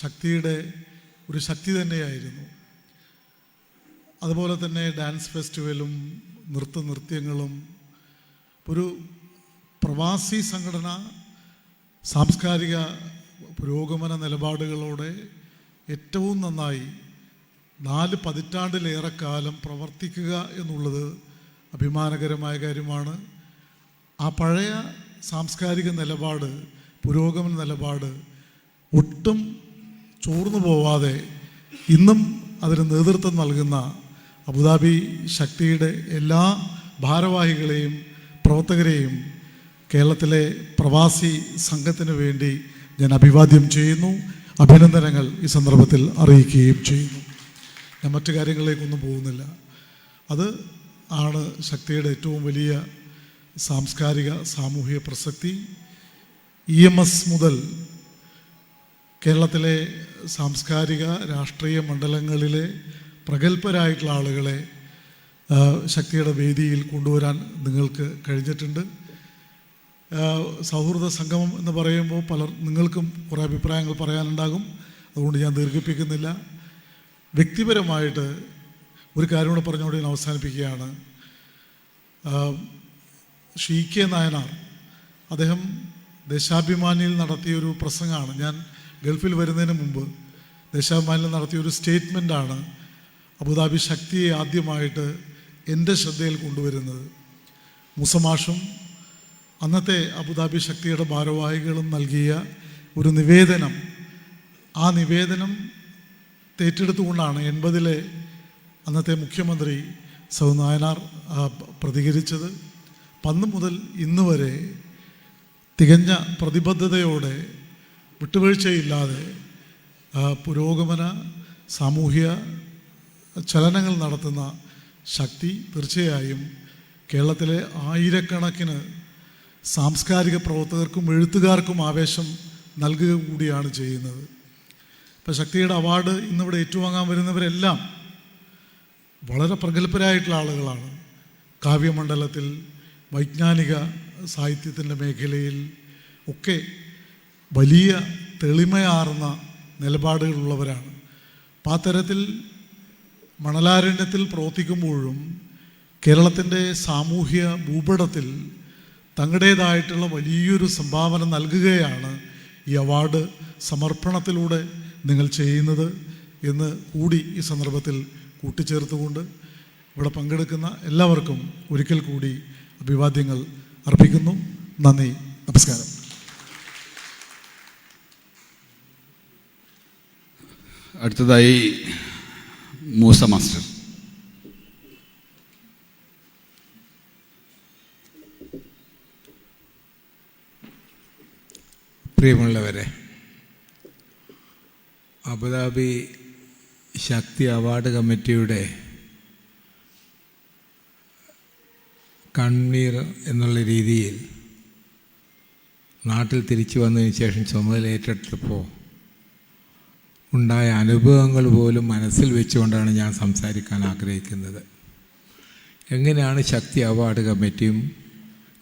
ശക്തിയുടെ ഒരു ശക്തി തന്നെയായിരുന്നു. അതുപോലെ തന്നെ ഡാൻസ് ഫെസ്റ്റിവലും നൃത്യങ്ങളും ഒരു പ്രവാസി സംഘടന സാംസ്കാരിക പുരോഗമന നിലപാടുകളോടെ ഏറ്റവും നന്നായി 4 പതിറ്റാണ്ടിലേറെക്കാലം പ്രവർത്തിക്കുക എന്നുള്ളത് അഭിമാനകരമായ കാര്യമാണ്. ആ പഴയ സാംസ്കാരിക നിലപാട്, പുരോഗമന നിലപാട് ഒട്ടും ചോർന്നു പോവാതെ ഇന്നും അതിന് നേതൃത്വം നൽകുന്ന അബുദാബി ശക്തിയുടെ എല്ലാ ഭാരവാഹികളെയും പ്രവർത്തകരെയും കേരളത്തിലെ പ്രവാസി സംഘത്തിന് വേണ്ടി ഞാൻ അഭിവാദ്യം ചെയ്യുന്നു. അഭിനന്ദനങ്ങൾ ഈ സന്ദർഭത്തിൽ അറിയിക്കുകയും ചെയ്യുന്നു. ഞാൻ മറ്റു കാര്യങ്ങളിലേക്കൊന്നും പോകുന്നില്ല. അത് ആണ് ശക്തിയുടെ ഏറ്റവും വലിയ സാംസ്കാരിക സാമൂഹിക പ്രസക്തി. EMS മുതൽ കേരളത്തിലെ സാംസ്കാരിക രാഷ്ട്രീയ മണ്ഡലങ്ങളിലെ പ്രഗത്ഭരായിട്ടുള്ള ആളുകളെ ശക്തിയുടെ വേദിയിൽ കൊണ്ടുവരാൻ നിങ്ങൾക്ക് കഴിഞ്ഞിട്ടുണ്ട്. സൗഹൃദ സംഗമം എന്ന് പറയുമ്പോൾ നിങ്ങൾക്കും കുറേ അഭിപ്രായങ്ങൾ പറയാനുണ്ടാകും. അതുകൊണ്ട് ഞാൻ ദീർഘിപ്പിക്കുന്നില്ല. വ്യക്തിപരമായിട്ട് ഒരു കാര്യം കൂടെ പറഞ്ഞുകൊണ്ട് ഞാൻ അവസാനിപ്പിക്കുകയാണ്. CK നായനാർ അദ്ദേഹം ദേശാഭിമാനിയിൽ നടത്തിയൊരു പ്രസംഗമാണ്. ഞാൻ ഗൾഫിൽ വരുന്നതിന് മുമ്പ് ദേശാഭിമാനിയിൽ നടത്തിയൊരു സ്റ്റേറ്റ്മെൻറ്റാണ് അബുദാബി ശക്തിയെ ആദ്യമായിട്ട് എൻ്റെ ശ്രദ്ധയിൽ കൊണ്ടുവരുന്നത്. മുസമാഷും അന്നത്തെ അബുദാബി ശക്തിയുടെ ഭാരവാഹികളും നൽകിയ ഒരു നിവേദനം, ആ നിവേദനം ഏറ്റെടുത്തുകൊണ്ടാണ് 80-ലെ അന്നത്തെ മുഖ്യമന്ത്രി നായനാർ പ്രതികരിച്ചത്. അന്ന് മുതൽ ഇന്ന് വരെ തികഞ്ഞ പ്രതിബദ്ധതയോടെ വിട്ടുവീഴ്ചയില്ലാതെ പുരോഗമന സാമൂഹ്യ ചലനങ്ങൾ നടത്തുന്ന ശക്തി തീർച്ചയായും കേരളത്തിലെ ആയിരക്കണക്കിന് സാംസ്കാരിക പ്രവർത്തകർക്കും എഴുത്തുകാർക്കും ആവേശം നൽകുക കൂടിയാണ് ചെയ്യുന്നത്. ഇപ്പോൾ ശക്തിയുടെ അവാർഡ് ഇന്നിവിടെ ഏറ്റുവാങ്ങാൻ വരുന്നവരെല്ലാം വളരെ പ്രഗത്ഭരായിട്ടുള്ള ആളുകളാണ്. കാവ്യമണ്ഡലത്തിൽ, വൈജ്ഞാനിക സാഹിത്യത്തിൻ്റെ മേഖലയിൽ ഒക്കെ വലിയ തെളിമയാർന്ന നിലപാടുകളുള്ളവരാണ്. അപ്പം ആ തരത്തിൽ മണലാരണ്യത്തിൽ പ്രവർത്തിക്കുമ്പോഴും കേരളത്തിൻ്റെ സാമൂഹ്യ ഭൂപടത്തിൽ തങ്ങളുടേതായിട്ടുള്ള വലിയൊരു സംഭാവന നൽകുകയാണ് ഈ അവാർഡ് സമർപ്പണത്തിലൂടെ നിങ്ങൾ ചെയ്യുന്നത് എന്ന് കൂടി ഈ സന്ദർഭത്തിൽ കൂട്ടിച്ചേർത്തുകൊണ്ട് ഇവിടെ പങ്കെടുക്കുന്ന എല്ലാവർക്കും ഒരിക്കൽ കൂടി അഭിവാദ്യങ്ങൾ അർപ്പിക്കുന്നു. നന്ദി, നമസ്കാരം. അടുത്തതായി മൂസ മാസ്റ്റർ. പ്രിയമുള്ളവരെ, അബുദാബി ശക്തി അവാർഡ് കമ്മിറ്റിയുടെ കൺവീനർ എന്നുള്ള രീതിയിൽ നാട്ടിൽ തിരിച്ചു വന്നതിന് ശേഷം ചുമതല ഏറ്റെടുത്തപ്പോൾ ഉണ്ടായ അനുഭവങ്ങൾ പോലും മനസ്സിൽ വെച്ചുകൊണ്ടാണ് ഞാൻ സംസാരിക്കാൻ ആഗ്രഹിക്കുന്നത്. എങ്ങനെയാണ് ശക്തി അവാർഡ് കമ്മിറ്റിയും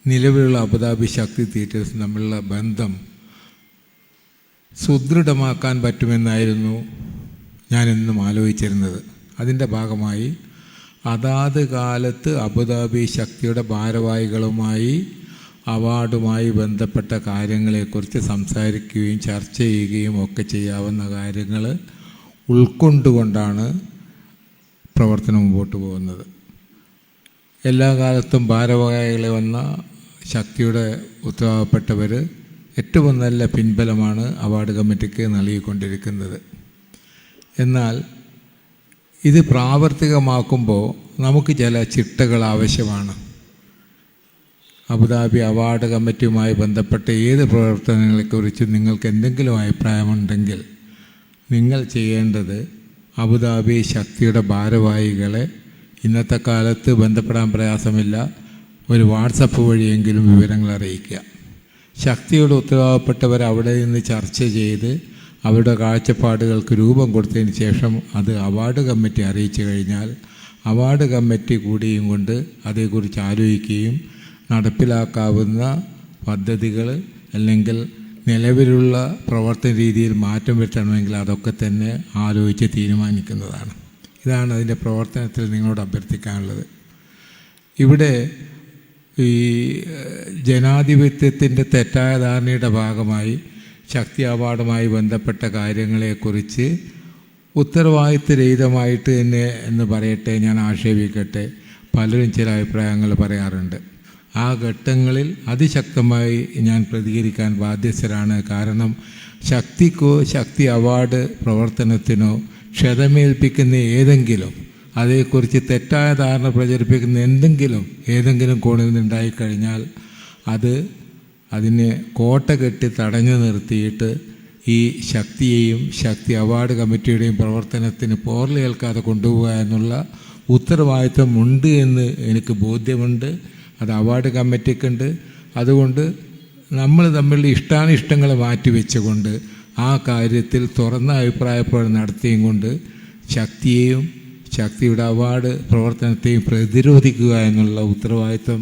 നിലവിലുള്ള അബുദാബി ശക്തി തിയേറ്റേഴ്സും തമ്മിലുള്ള ബന്ധം സുദൃഢമാക്കാൻ പറ്റുമെന്നായിരുന്നു ഞാനെന്നും ആലോചിച്ചിരുന്നത്. അതിൻ്റെ ഭാഗമായി അതാത് കാലത്ത് അബുദാബി ശക്തിയുടെ ഭാരവാഹികളുമായി അവാർഡുമായി ബന്ധപ്പെട്ട കാര്യങ്ങളെക്കുറിച്ച് സംസാരിക്കുകയും ചർച്ച ചെയ്യുകയും ഒക്കെ ചെയ്യാവുന്ന കാര്യങ്ങൾ ഉൾക്കൊണ്ടുകൊണ്ടാണ് പ്രവർത്തനം മുമ്പോട്ട് പോകുന്നത്. എല്ലാ കാലത്തും ഭാരവാഹികളെ വന്ന ശക്തിയുടെ ഉത്തരവാദപ്പെട്ടവർ ഏറ്റവും നല്ല പിൻബലമാണ് അവാർഡ് കമ്മിറ്റിക്ക് നൽകിക്കൊണ്ടിരിക്കുന്നത്. എന്നാൽ ഇത് പ്രാവർത്തികമാക്കുമ്പോൾ നമുക്ക് ചില ചിട്ടകൾ ആവശ്യമാണ്. അബുദാബി അവാർഡ് കമ്മിറ്റിയുമായി ബന്ധപ്പെട്ട ഏത് പ്രവർത്തനങ്ങളെക്കുറിച്ച് നിങ്ങൾക്ക് എന്തെങ്കിലും അഭിപ്രായമുണ്ടെങ്കിൽ നിങ്ങൾ ചെയ്യേണ്ടത് അബുദാബി ശക്തിയുടെ ഭാരവാഹികളെ ഇന്നത്തെ കാലത്ത് ബന്ധപ്പെടാൻ പ്രയാസമില്ല, ഒരു വാട്സപ്പ് വഴിയെങ്കിലും വിവരങ്ങൾ അറിയിക്കുക. ശക്തിയുടെ ഉത്തരവാദപ്പെട്ടവർ അവിടെ നിന്ന് ചർച്ച ചെയ്ത് അവരുടെ കാഴ്ചപ്പാടുകൾക്ക് രൂപം കൊടുത്തതിന് ശേഷം അത് അവാർഡ് കമ്മിറ്റി അറിയിച്ചു കഴിഞ്ഞാൽ അവാർഡ് കമ്മിറ്റി കൂടിയും കൊണ്ട് അതേക്കുറിച്ച് ആലോചിക്കുകയും നടപ്പിലാക്കാവുന്ന പദ്ധതികൾ അല്ലെങ്കിൽ നിലവിലുള്ള പ്രവർത്തന രീതിയിൽ മാറ്റം വരുത്തണമെങ്കിൽ അതൊക്കെ തന്നെ ആലോചിച്ച് തീരുമാനിക്കുന്നതാണ്. ഇതാണ് അതിൻ്റെ പ്രവർത്തനത്തിൽ നിങ്ങളോട് അഭ്യർത്ഥിക്കാനുള്ളത്. ഇവിടെ ഈ ജനാധിപത്യത്തിൻ്റെ തെറ്റായ ധാരണയുടെ ഭാഗമായി ശക്തി അവാർഡുമായി ബന്ധപ്പെട്ട കാര്യങ്ങളെക്കുറിച്ച് ഉത്തരവാദിത്വരഹിതമായിട്ട് തന്നെ എന്ന് പറയട്ടെ, ഞാൻ ആക്ഷേപിക്കട്ടെ, പലരും ചില അഭിപ്രായങ്ങൾ പറയാറുണ്ട്. ആ ഘട്ടങ്ങളിൽ അതിശക്തമായി ഞാൻ പ്രതികരിക്കാൻ ബാധ്യസ്ഥരാണ്. കാരണം ശക്തിക്കോ ശക്തി അവാർഡ് പ്രവർത്തനത്തിനോ ക്ഷതമേൽപ്പിക്കുന്ന ഏതെങ്കിലും, അതേക്കുറിച്ച് തെറ്റായ ധാരണ പ്രചരിപ്പിക്കുന്ന ഏതെങ്കിലും കോണിൽ നിന്നുണ്ടായിക്കഴിഞ്ഞാൽ അതിനെ കോട്ട കെട്ടി തടഞ്ഞു നിർത്തിയിട്ട് ഈ ശക്തിയെയും ശക്തി അവാർഡ് കമ്മിറ്റിയുടെയും പ്രവർത്തനത്തിന് പോർലേൽക്കാതെ കൊണ്ടുപോകുക എന്നുള്ള ഉത്തരവാദിത്വം ഉണ്ട് എന്ന് എനിക്ക് ബോധ്യമുണ്ട്. അത് അവാർഡ് കമ്മിറ്റിക്കുണ്ട്. അതുകൊണ്ട് നമ്മൾ തമ്മിലുള്ള ഇഷ്ടാനിഷ്ടങ്ങളെ മാറ്റിവെച്ചുകൊണ്ട് ആ കാര്യത്തിൽ തുറന്ന അഭിപ്രായപ്രകടനം നടത്തിയും കൊണ്ട് ശക്തിയെയും ശക്തിയുടെ അവാർഡ് പ്രവർത്തനത്തെയും പ്രതിരോധിക്കുക എന്നുള്ള ഉത്തരവാദിത്വം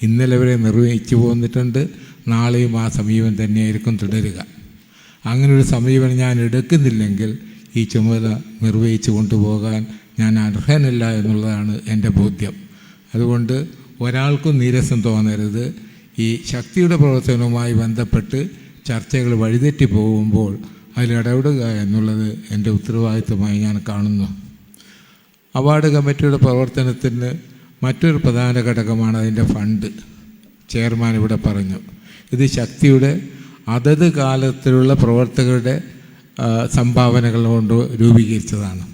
ഇന്നലെ വരെ നിർവഹിച്ചു പോന്നിട്ടുണ്ട്. നാളെയും ആ സമീപനം തന്നെയായിരിക്കും തുടരുക. അങ്ങനൊരു സമീപനം ഞാൻ എടുക്കുന്നില്ലെങ്കിൽ ഈ ചുമതല നിർവഹിച്ചു കൊണ്ടുപോകാൻ ഞാൻ അർഹനല്ല എന്നുള്ളതാണ് എൻ്റെ ബോധ്യം. അതുകൊണ്ട് ഒരാൾക്കും നീരസം തോന്നരുത്. ഈ ശക്തിയുടെ പ്രവർത്തനവുമായി ബന്ധപ്പെട്ട് ചർച്ചകൾ വഴിതെറ്റി പോകുമ്പോൾ അതിലിടപെടുക എന്നുള്ളത് എൻ്റെ ഉത്തരവാദിത്വമായി ഞാൻ കാണുന്നു. അവാർഡ് കമ്മിറ്റിയുടെ പ്രവർത്തനത്തിന് മറ്റൊരു പ്രധാന ഘടകമാണ് അതിൻ്റെ ഫണ്ട്. ചെയർമാൻ ഇവിടെ പറഞ്ഞു, ഇത് ശക്തിയുടെ അതത് കാലത്തിലുള്ള പ്രവർത്തകരുടെ സംഭാവനകൾ കൊണ്ട് രൂപീകരിച്ചതാണ്.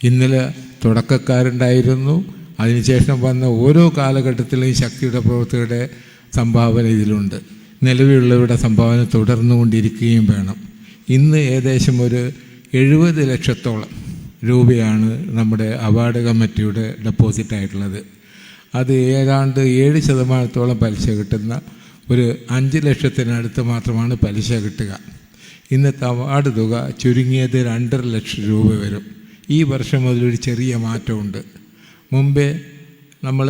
ഇന്നലെ തുടക്കക്കാരുണ്ടായിരുന്നു, അതിനുശേഷം വന്ന ഓരോ കാലഘട്ടത്തിലും ശക്തിയുടെ പ്രവർത്തകരുടെ സംഭാവന ഇതിലുണ്ട്. നിലവിലുള്ളവരുടെ സംഭാവന തുടർന്നുകൊണ്ടിരിക്കുകയും വേണം. ഇന്ന് ഏകദേശം ഒരു 70 ലക്ഷത്തോളം രൂപയാണ് നമ്മുടെ അവാർഡ് കമ്മിറ്റിയുടെ ഡെപ്പോസിറ്റായിട്ടുള്ളത്. അത് ഏതാണ്ട് 7% പലിശ കിട്ടുന്ന ഒരു 5 ലക്ഷത്തിനടുത്ത് മാത്രമാണ് പലിശ കിട്ടുക. ഇന്നത്തെ അവാർഡ് തുക ചുരുങ്ങിയത് 2.5 ലക്ഷം രൂപ വരും. ഈ വർഷം മുതലൊരു ചെറിയ മാറ്റമുണ്ട്. മുമ്പേ നമ്മൾ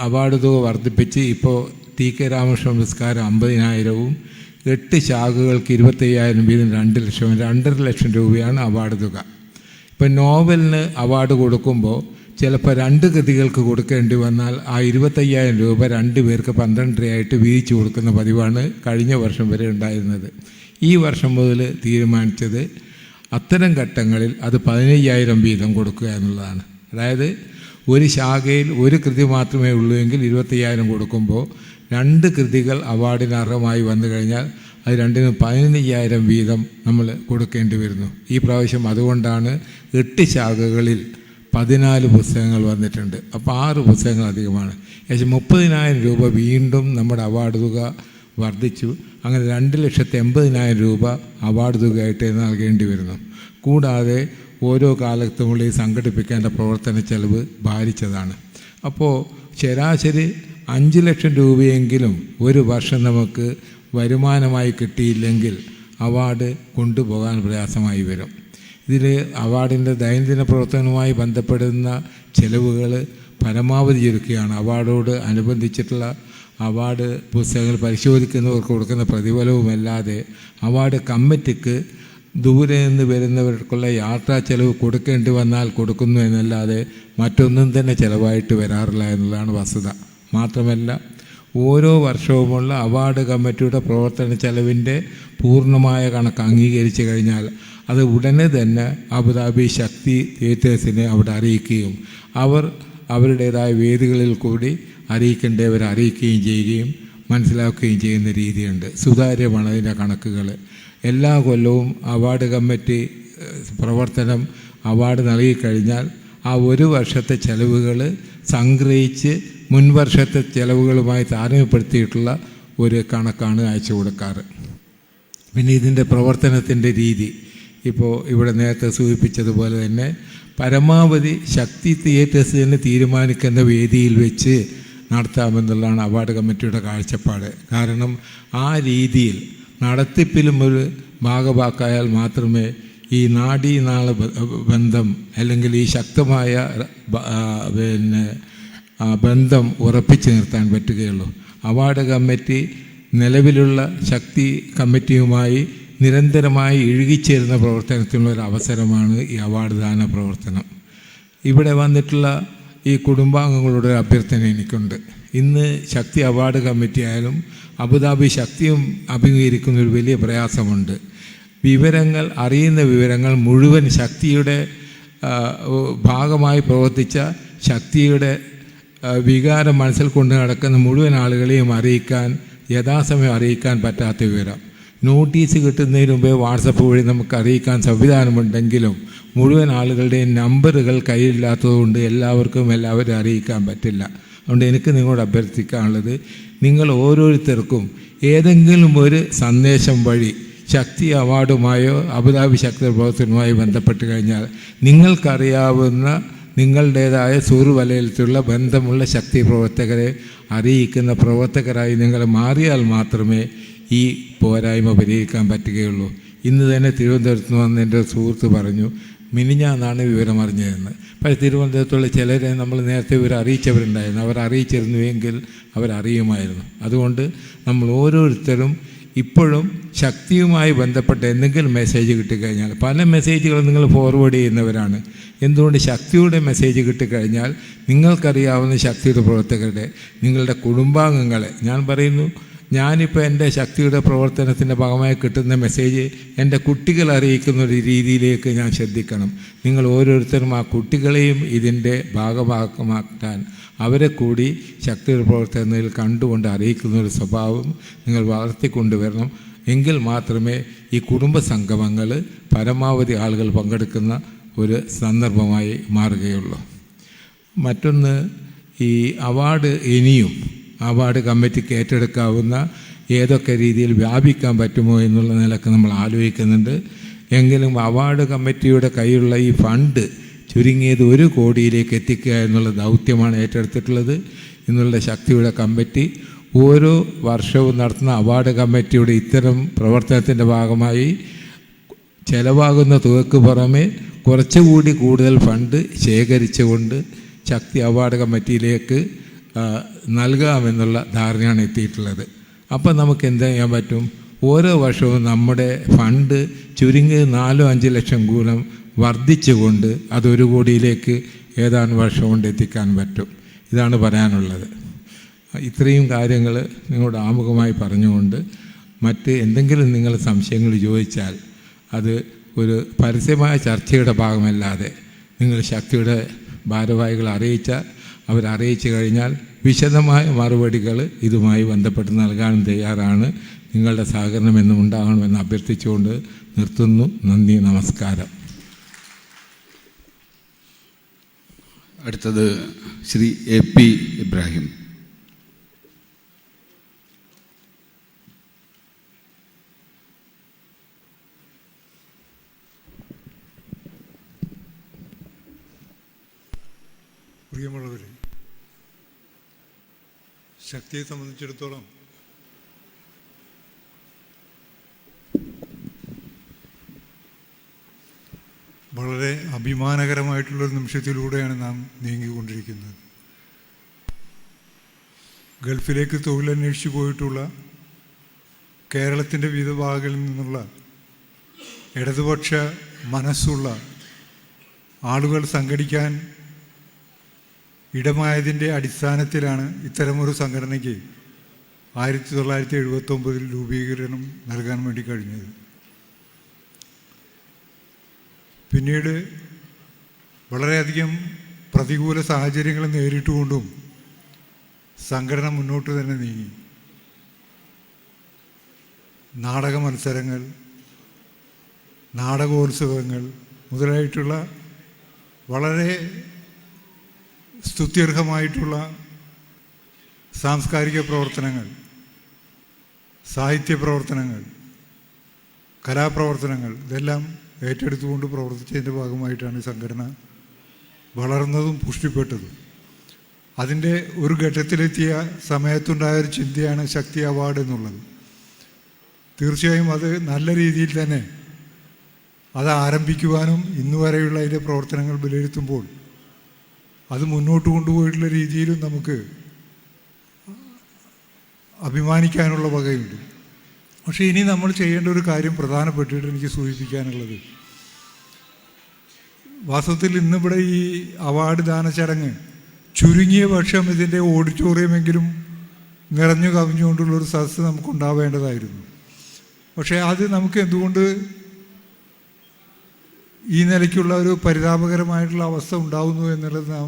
അവാർഡ് തുക വർദ്ധിപ്പിച്ച് ഇപ്പോൾ ടി.കെ. രാമകൃഷ്ണൻ പുരസ്കാരം 50,000-ഉം 8 ശാഖകൾക്ക് 25,000 വീതം 2 ലക്ഷവും 2.5 ലക്ഷം രൂപയാണ് അവാർഡ് തുക. ഇപ്പം നോവലിന് അവാർഡ് കൊടുക്കുമ്പോൾ ചിലപ്പോൾ 2 കൃതികൾക്ക് കൊടുക്കേണ്ടി വന്നാൽ ആ 25,000 രൂപ 2 പേർക്ക് 12.5 വീതിച്ചു കൊടുക്കുന്ന പതിവാണ് കഴിഞ്ഞ വർഷം വരെ ഉണ്ടായിരുന്നത്. ഈ വർഷം മുതൽ തീരുമാനിച്ചത് അത്തരം ഘട്ടങ്ങളിൽ അത് 15,000 വീതം കൊടുക്കുക എന്നുള്ളതാണ്. അതായത് ഒരു ശാഖയിൽ ഒരു കൃതി മാത്രമേ ഉള്ളൂ എങ്കിൽ 25,000 കൊടുക്കുമ്പോൾ 2 കൃതികൾ അവാർഡിന് അർഹമായി വന്നു കഴിഞ്ഞാൽ അത് രണ്ടിനും 15,000 വീതം നമ്മൾ കൊടുക്കേണ്ടി വരുന്നു. ഈ പ്രാവശ്യം അതുകൊണ്ടാണ് 8 ശാഖകളിൽ 14 പുസ്തകങ്ങൾ വന്നിട്ടുണ്ട്. അപ്പോൾ 6 പുസ്തകങ്ങൾ അധികമാണ്. ഏകദേശം 30,000 രൂപ വീണ്ടും നമ്മുടെ അവാർഡ് തുക വർദ്ധിച്ചു. അങ്ങനെ 2,80,000 രൂപ അവാർഡ് തുകയായിട്ട് നൽകേണ്ടി വരുന്നു. കൂടാതെ ഓരോ കാലത്തുമുള്ളിൽ സംഘടിപ്പിക്കേണ്ട പ്രവർത്തന ചെലവ് ഭാരിച്ചതാണ്. അപ്പോൾ ശരാശരി 5 ലക്ഷം രൂപയെങ്കിലും ഒരു വർഷം നമുക്ക് വരുമാനമായി കിട്ടിയില്ലെങ്കിൽ അവാർഡ് കൊണ്ടുപോകാൻ പ്രയാസമായി വരും. ഇതിൽ അവാർഡിൻ്റെ ദൈനംദിന പ്രവർത്തനവുമായി ബന്ധപ്പെടുന്ന ചെലവുകൾ പരമാവധി ചുരുക്കുകയാണ്. അവാർഡോട് അനുബന്ധിച്ചിട്ടുള്ള അവാർഡ് പുസ്തകങ്ങൾ പരിശോധിക്കുന്നവർക്ക് കൊടുക്കുന്ന പ്രതിഫലവുമല്ലാതെ അവാർഡ് കമ്മിറ്റിക്ക് ദൂരെ നിന്ന് വരുന്നവർക്കുള്ള യാത്രാ ചെലവ് കൊടുക്കേണ്ടി വന്നാൽ കൊടുക്കുന്നു എന്നല്ലാതെ മറ്റൊന്നും തന്നെ ചിലവായിട്ട് വരാറില്ല എന്നുള്ളതാണ് വസ്തുത. മാത്രമല്ല ഓരോ വർഷവുമുള്ള അവാർഡ് കമ്മിറ്റിയുടെ പ്രവർത്തന ചെലവിൻ്റെ പൂർണ്ണമായ കണക്ക് അംഗീകരിച്ചു കഴിഞ്ഞാൽ അത് ഉടനെ തന്നെ അബുദാബി ശക്തി തിയേറ്റേഴ്സിനെ അവിടെ അറിയിക്കുകയും അവർ അവരുടേതായ വേദികളിൽ കൂടി അറിയിക്കേണ്ടവരെ അറിയിക്കുകയും ചെയ്യുകയും മനസ്സിലാക്കുകയും ചെയ്യുന്ന രീതിയുണ്ട്. സുതാര്യമാണ് അതിൻ്റെ കണക്കുകൾ. എല്ലാ കൊല്ലവും അവാർഡ് കമ്മിറ്റി പ്രവർത്തനം അവാർഡ് നൽകിക്കഴിഞ്ഞാൽ ആ ഒരു വർഷത്തെ ചെലവുകൾ സംഗ്രഹിച്ച് മുൻവർഷത്തെ ചെലവുകളുമായി താരതമ്യപ്പെടുത്തിയിട്ടുള്ള ഒരു കണക്കാണ് അയച്ചു കൊടുക്കാറ്. പിന്നെ ഇതിൻ്റെ പ്രവർത്തനത്തിൻ്റെ രീതി ഇപ്പോൾ ഇവിടെ നേരത്തെ സൂചിപ്പിച്ചതുപോലെ തന്നെ പരമാവധി ശക്തി തിയേറ്റേഴ്സ് തന്നെ തീരുമാനിക്കുന്ന വേദിയിൽ വെച്ച് നടത്താമെന്നുള്ളതാണ് അവാർഡ് കമ്മിറ്റിയുടെ കാഴ്ചപ്പാട്. കാരണം ആ രീതിയിൽ നടത്തിപ്പിലും ഒരു ഭാഗവാക്കായാൽ മാത്രമേ ഈ നാഡീനാള ബന്ധം അല്ലെങ്കിൽ ഈ ശക്തമായ ബന്ധം ഉറപ്പിച്ചു നിർത്താൻ പറ്റുകയുള്ളൂ. അവാർഡ് കമ്മിറ്റി നിലവിലുള്ള ശക്തി കമ്മിറ്റിയുമായി നിരന്തരമായി ഇഴുകിച്ചേരുന്ന പ്രവർത്തനത്തിനുള്ള ഒരു അവസരമാണ് ഈ അവാർഡ് ദാന പ്രവർത്തനം. ഇവിടെ വന്നിട്ടുള്ള ഈ കുടുംബാംഗങ്ങളുടെ ഒരു അഭ്യർത്ഥന എനിക്കുണ്ട്. ഇന്ന് ശക്തി അവാർഡ് കമ്മിറ്റി ആയാലും അബുദാബി ശക്തിയും അഭിമുഖീകരിക്കുന്ന ഒരു വലിയ പ്രയാസമുണ്ട്. വിവരങ്ങൾ, അറിയുന്ന വിവരങ്ങൾ മുഴുവൻ ശക്തിയുടെ ഭാഗമായി പ്രവർത്തിച്ച ശക്തിയുടെ വികാരം മനസ്സിൽ കൊണ്ട് നടക്കുന്ന മുഴുവൻ ആളുകളെയും അറിയിക്കാൻ, യഥാസമയം അറിയിക്കാൻ പറ്റാത്ത വിവരം, നോട്ടീസ് കിട്ടുന്നതിന് മുമ്പേ വാട്സപ്പ് വഴി നമുക്ക് അറിയിക്കാൻ സംവിധാനമുണ്ടെങ്കിലും മുഴുവൻ ആളുകളുടെയും നമ്പറുകൾ കയ്യിലില്ലാത്തതുകൊണ്ട് എല്ലാവരും അറിയിക്കാൻ പറ്റില്ല. അതുകൊണ്ട് എനിക്ക് നിങ്ങളോട് അഭ്യർത്ഥിക്കാനുള്ളത്, നിങ്ങൾ ഓരോരുത്തർക്കും ഏതെങ്കിലും ഒരു സന്ദേശം വഴി ശക്തി അവാർഡുമായോ അബുദാബി ശക്തി പ്രവർത്തനവുമായി ബന്ധപ്പെട്ട് കഴിഞ്ഞാൽ നിങ്ങൾക്കറിയാവുന്ന നിങ്ങളുടേതായ സുഹൃവലയത്തിലുള്ള ബന്ധമുള്ള ശക്തി പ്രവർത്തകരെ അറിയിക്കുന്ന പ്രവർത്തകരായി നിങ്ങൾ മാറിയാൽ മാത്രമേ ഈ പോരായ്മ പരിഹരിക്കാൻ പറ്റുകയുള്ളൂ. ഇന്ന് തന്നെ തിരുവനന്തപുരത്ത് നിന്ന് വന്ന് എൻ്റെ സുഹൃത്ത് പറഞ്ഞു, മിനിഞ്ഞാന്നാണ് വിവരം അറിഞ്ഞതെന്ന്. പക്ഷേ തിരുവനന്തപുരത്തുള്ള ചിലരെ നമ്മൾ നേരത്തെ വിവരം അറിയിച്ചവരുണ്ടായിരുന്നു. അവർ അറിയിച്ചിരുന്നുവെങ്കിൽ അവരറിയുമായിരുന്നു. അതുകൊണ്ട് നമ്മൾ ഓരോരുത്തരും ഇപ്പോഴും ശക്തിയുമായി ബന്ധപ്പെട്ട എന്തെങ്കിലും മെസ്സേജ് കിട്ടിക്കഴിഞ്ഞാൽ, പല മെസ്സേജുകളും നിങ്ങൾ ഫോർവേഡ് ചെയ്യുന്നവരാണ്, എന്തുകൊണ്ട് ശക്തിയുടെ മെസ്സേജ് കിട്ടിക്കഴിഞ്ഞാൽ നിങ്ങൾക്കറിയാവുന്ന ശക്തിയുടെ പ്രവർത്തകരുടെ, നിങ്ങളുടെ കുടുംബാംഗങ്ങളെ, ഞാൻ പറയുന്നു, ഞാനിപ്പോൾ എൻ്റെ ശക്തിയുടെ പ്രവർത്തനത്തിൻ്റെ ഭാഗമായി കിട്ടുന്ന മെസ്സേജ് എൻ്റെ കുട്ടികളെ അറിയിക്കുന്ന ഒരു രീതിയിലേക്ക് ഞാൻ ശ്രദ്ധിക്കണം. നിങ്ങൾ ഓരോരുത്തരും ആ കുട്ടികളെയും ഇതിൻ്റെ ഭാഗമാക്കാൻ, അവരെ കൂടി ശക്തിയുടെ പ്രവർത്തനത്തിൽ കണ്ടുകൊണ്ട് അറിയിക്കുന്ന ഒരു സ്വഭാവം നിങ്ങൾ വളർത്തിക്കൊണ്ടുവരണം. എങ്കിൽ മാത്രമേ ഈ കുടുംബ സംഗമങ്ങൾ പരമാവധി ആളുകൾ പങ്കെടുക്കുന്ന ഒരു സന്ദർഭമായി മാറുകയുള്ളൂ. മറ്റൊന്ന്, ഈ അവാർഡ് ഇനിയും അവാർഡ് കമ്മിറ്റിക്ക് ഏറ്റെടുക്കാവുന്ന ഏതൊക്കെ രീതിയിൽ വ്യാപിക്കാൻ പറ്റുമോ എന്നുള്ള നിലക്ക് നമ്മൾ ആലോചിക്കുന്നുണ്ട്. എങ്കിലും അവാർഡ് കമ്മിറ്റിയുടെ കയ്യിലുള്ള ഈ ഫണ്ട് ചുരുങ്ങിയത് 1 കോടിയിലേക്ക് എത്തിക്കുക എന്നുള്ള ദൗത്യമാണ് ഏറ്റെടുത്തിട്ടുള്ളത്. ഇന്നുള്ള ശക്തിയുടെ കമ്മിറ്റി ഓരോ വർഷവും നടത്തുന്ന അവാർഡ് കമ്മിറ്റിയുടെ ഇത്തരം പ്രവർത്തനത്തിൻ്റെ ഭാഗമായി ചെലവാകുന്ന തുകയ്ക്ക് പുറമെ കുറച്ചുകൂടി കൂടുതൽ ഫണ്ട് ശേഖരിച്ചുകൊണ്ട് ശക്തി അവാർഡ് കമ്മിറ്റിയിലേക്ക് നൽകാമെന്നുള്ള ധാരണയാണ് എത്തിയിട്ടുള്ളത്. അപ്പം നമുക്ക് എന്ത് ചെയ്യാൻ പറ്റും? ഓരോ വർഷവും നമ്മുടെ ഫണ്ട് ചുരുങ്ങി 4-5 ലക്ഷം ഗുണം വർദ്ധിച്ചുകൊണ്ട് അത് 1 കോടിയിലേക്ക് ഏതാനും വർഷം കൊണ്ട് എത്തിക്കാൻ പറ്റും. ഇതാണ് പറയാനുള്ളത്. ഇത്രയും കാര്യങ്ങൾ നിങ്ങളോട് ആമുഖമായി പറഞ്ഞുകൊണ്ട് മറ്റ് എന്തെങ്കിലും നിങ്ങൾ സംശയങ്ങൾ ചോദിച്ചാൽ അത് ഒരു പരസ്യമായ ചർച്ചയുടെ ഭാഗമല്ലാതെ നിങ്ങൾ ശക്തിയുടെ ഭാരവാഹികളെ അറിയിച്ചാൽ, അവരറിയിച്ചു കഴിഞ്ഞാൽ വിശദമായ മറുപടികൾ ഇതുമായി ബന്ധപ്പെട്ട് നൽകാനും തയ്യാറാണ്. നിങ്ങളുടെ സഹകരണം എന്നും ഉണ്ടാകണമെന്ന് അഭ്യർത്ഥിച്ചുകൊണ്ട് നിർത്തുന്നു. നന്ദി, നമസ്കാരം. അടുത്തത് ശ്രീ AP ഇബ്രാഹിം. പ്രിയമുള്ളവരെ, ശക്തിയെ സംബന്ധിച്ചിടത്തോളം വളരെ അഭിമാനകരമായിട്ടുള്ളൊരു നിമിഷത്തിലൂടെയാണ് നാം നീങ്ങിക്കൊണ്ടിരിക്കുന്നത്. ഗൾഫിലേക്ക് തൊഴിലന്വേഷിച്ച് പോയിട്ടുള്ള കേരളത്തിൻ്റെ വിവിധ ഭാഗങ്ങളിൽ നിന്നുള്ള ഇടതുപക്ഷ മനസ്സുള്ള ആളുകൾ സംഘടിക്കാൻ ഇടമായതിൻ്റെ അടിസ്ഥാനത്തിലാണ് ഇത്തരമൊരു സംഘടനയ്ക്ക് 1979 രൂപീകരണം നൽകാൻ വേണ്ടി കഴിഞ്ഞത്. പിന്നീട് വളരെയധികം പ്രതികൂല സാഹചര്യങ്ങൾ നേരിട്ടുകൊണ്ടും സംഘടന മുന്നോട്ട് തന്നെ നീങ്ങി. നാടക മത്സരങ്ങൾ, നാടകോത്സവങ്ങൾ മുതലായിട്ടുള്ള വളരെ സ്തുത്യർഹമായിട്ടുള്ള സാംസ്കാരിക പ്രവർത്തനങ്ങൾ, സാഹിത്യ പ്രവർത്തനങ്ങൾ, കലാപ്രവർത്തനങ്ങൾ ഇതെല്ലാം ഏറ്റെടുത്തുകൊണ്ട് പ്രവർത്തിച്ചതിൻ്റെ ഭാഗമായിട്ടാണ് ഈ സംഘടന വളർന്നതും പുഷ്ടിപ്പെട്ടതും. അതിൻ്റെ ഒരു ഘട്ടത്തിലെത്തിയ സമയത്തുണ്ടായൊരു ചിന്തയാണ് ശക്തി അവാർഡ് എന്നുള്ളത്. തീർച്ചയായും അത് നല്ല രീതിയിൽ തന്നെ അത് ആരംഭിക്കുവാനും ഇന്നുവരെയുള്ള അതിൻ്റെ പ്രവർത്തനങ്ങൾ വിലയിരുത്തുമ്പോൾ അത് മുന്നോട്ട് കൊണ്ടുപോയിട്ടുള്ള രീതിയിലും നമുക്ക് അഭിമാനിക്കാനുള്ള വകയുണ്ട്. പക്ഷേ ഇനി നമ്മൾ ചെയ്യേണ്ട ഒരു കാര്യം പ്രധാനപ്പെട്ടിട്ട് എനിക്ക് സൂചിപ്പിക്കാനുള്ളത്, വാസ്തവത്തിൽ ഇന്നിവിടെ ഈ അവാർഡ് ദാന ചടങ്ങ് ചുരുങ്ങിയ പക്ഷം ഇതിൻ്റെ ഓഡിറ്റോറിയമെങ്കിലും നിറഞ്ഞു കവിഞ്ഞുകൊണ്ടുള്ളൊരു സദസ്സ് നമുക്കുണ്ടാവേണ്ടതായിരുന്നു. പക്ഷേ അത് നമുക്ക് എന്തുകൊണ്ട് ഈ നിലയ്ക്കുള്ള ഒരു പരിതാപകരമായിട്ടുള്ള അവസ്ഥ ഉണ്ടാകുന്നു എന്നുള്ളത് നാം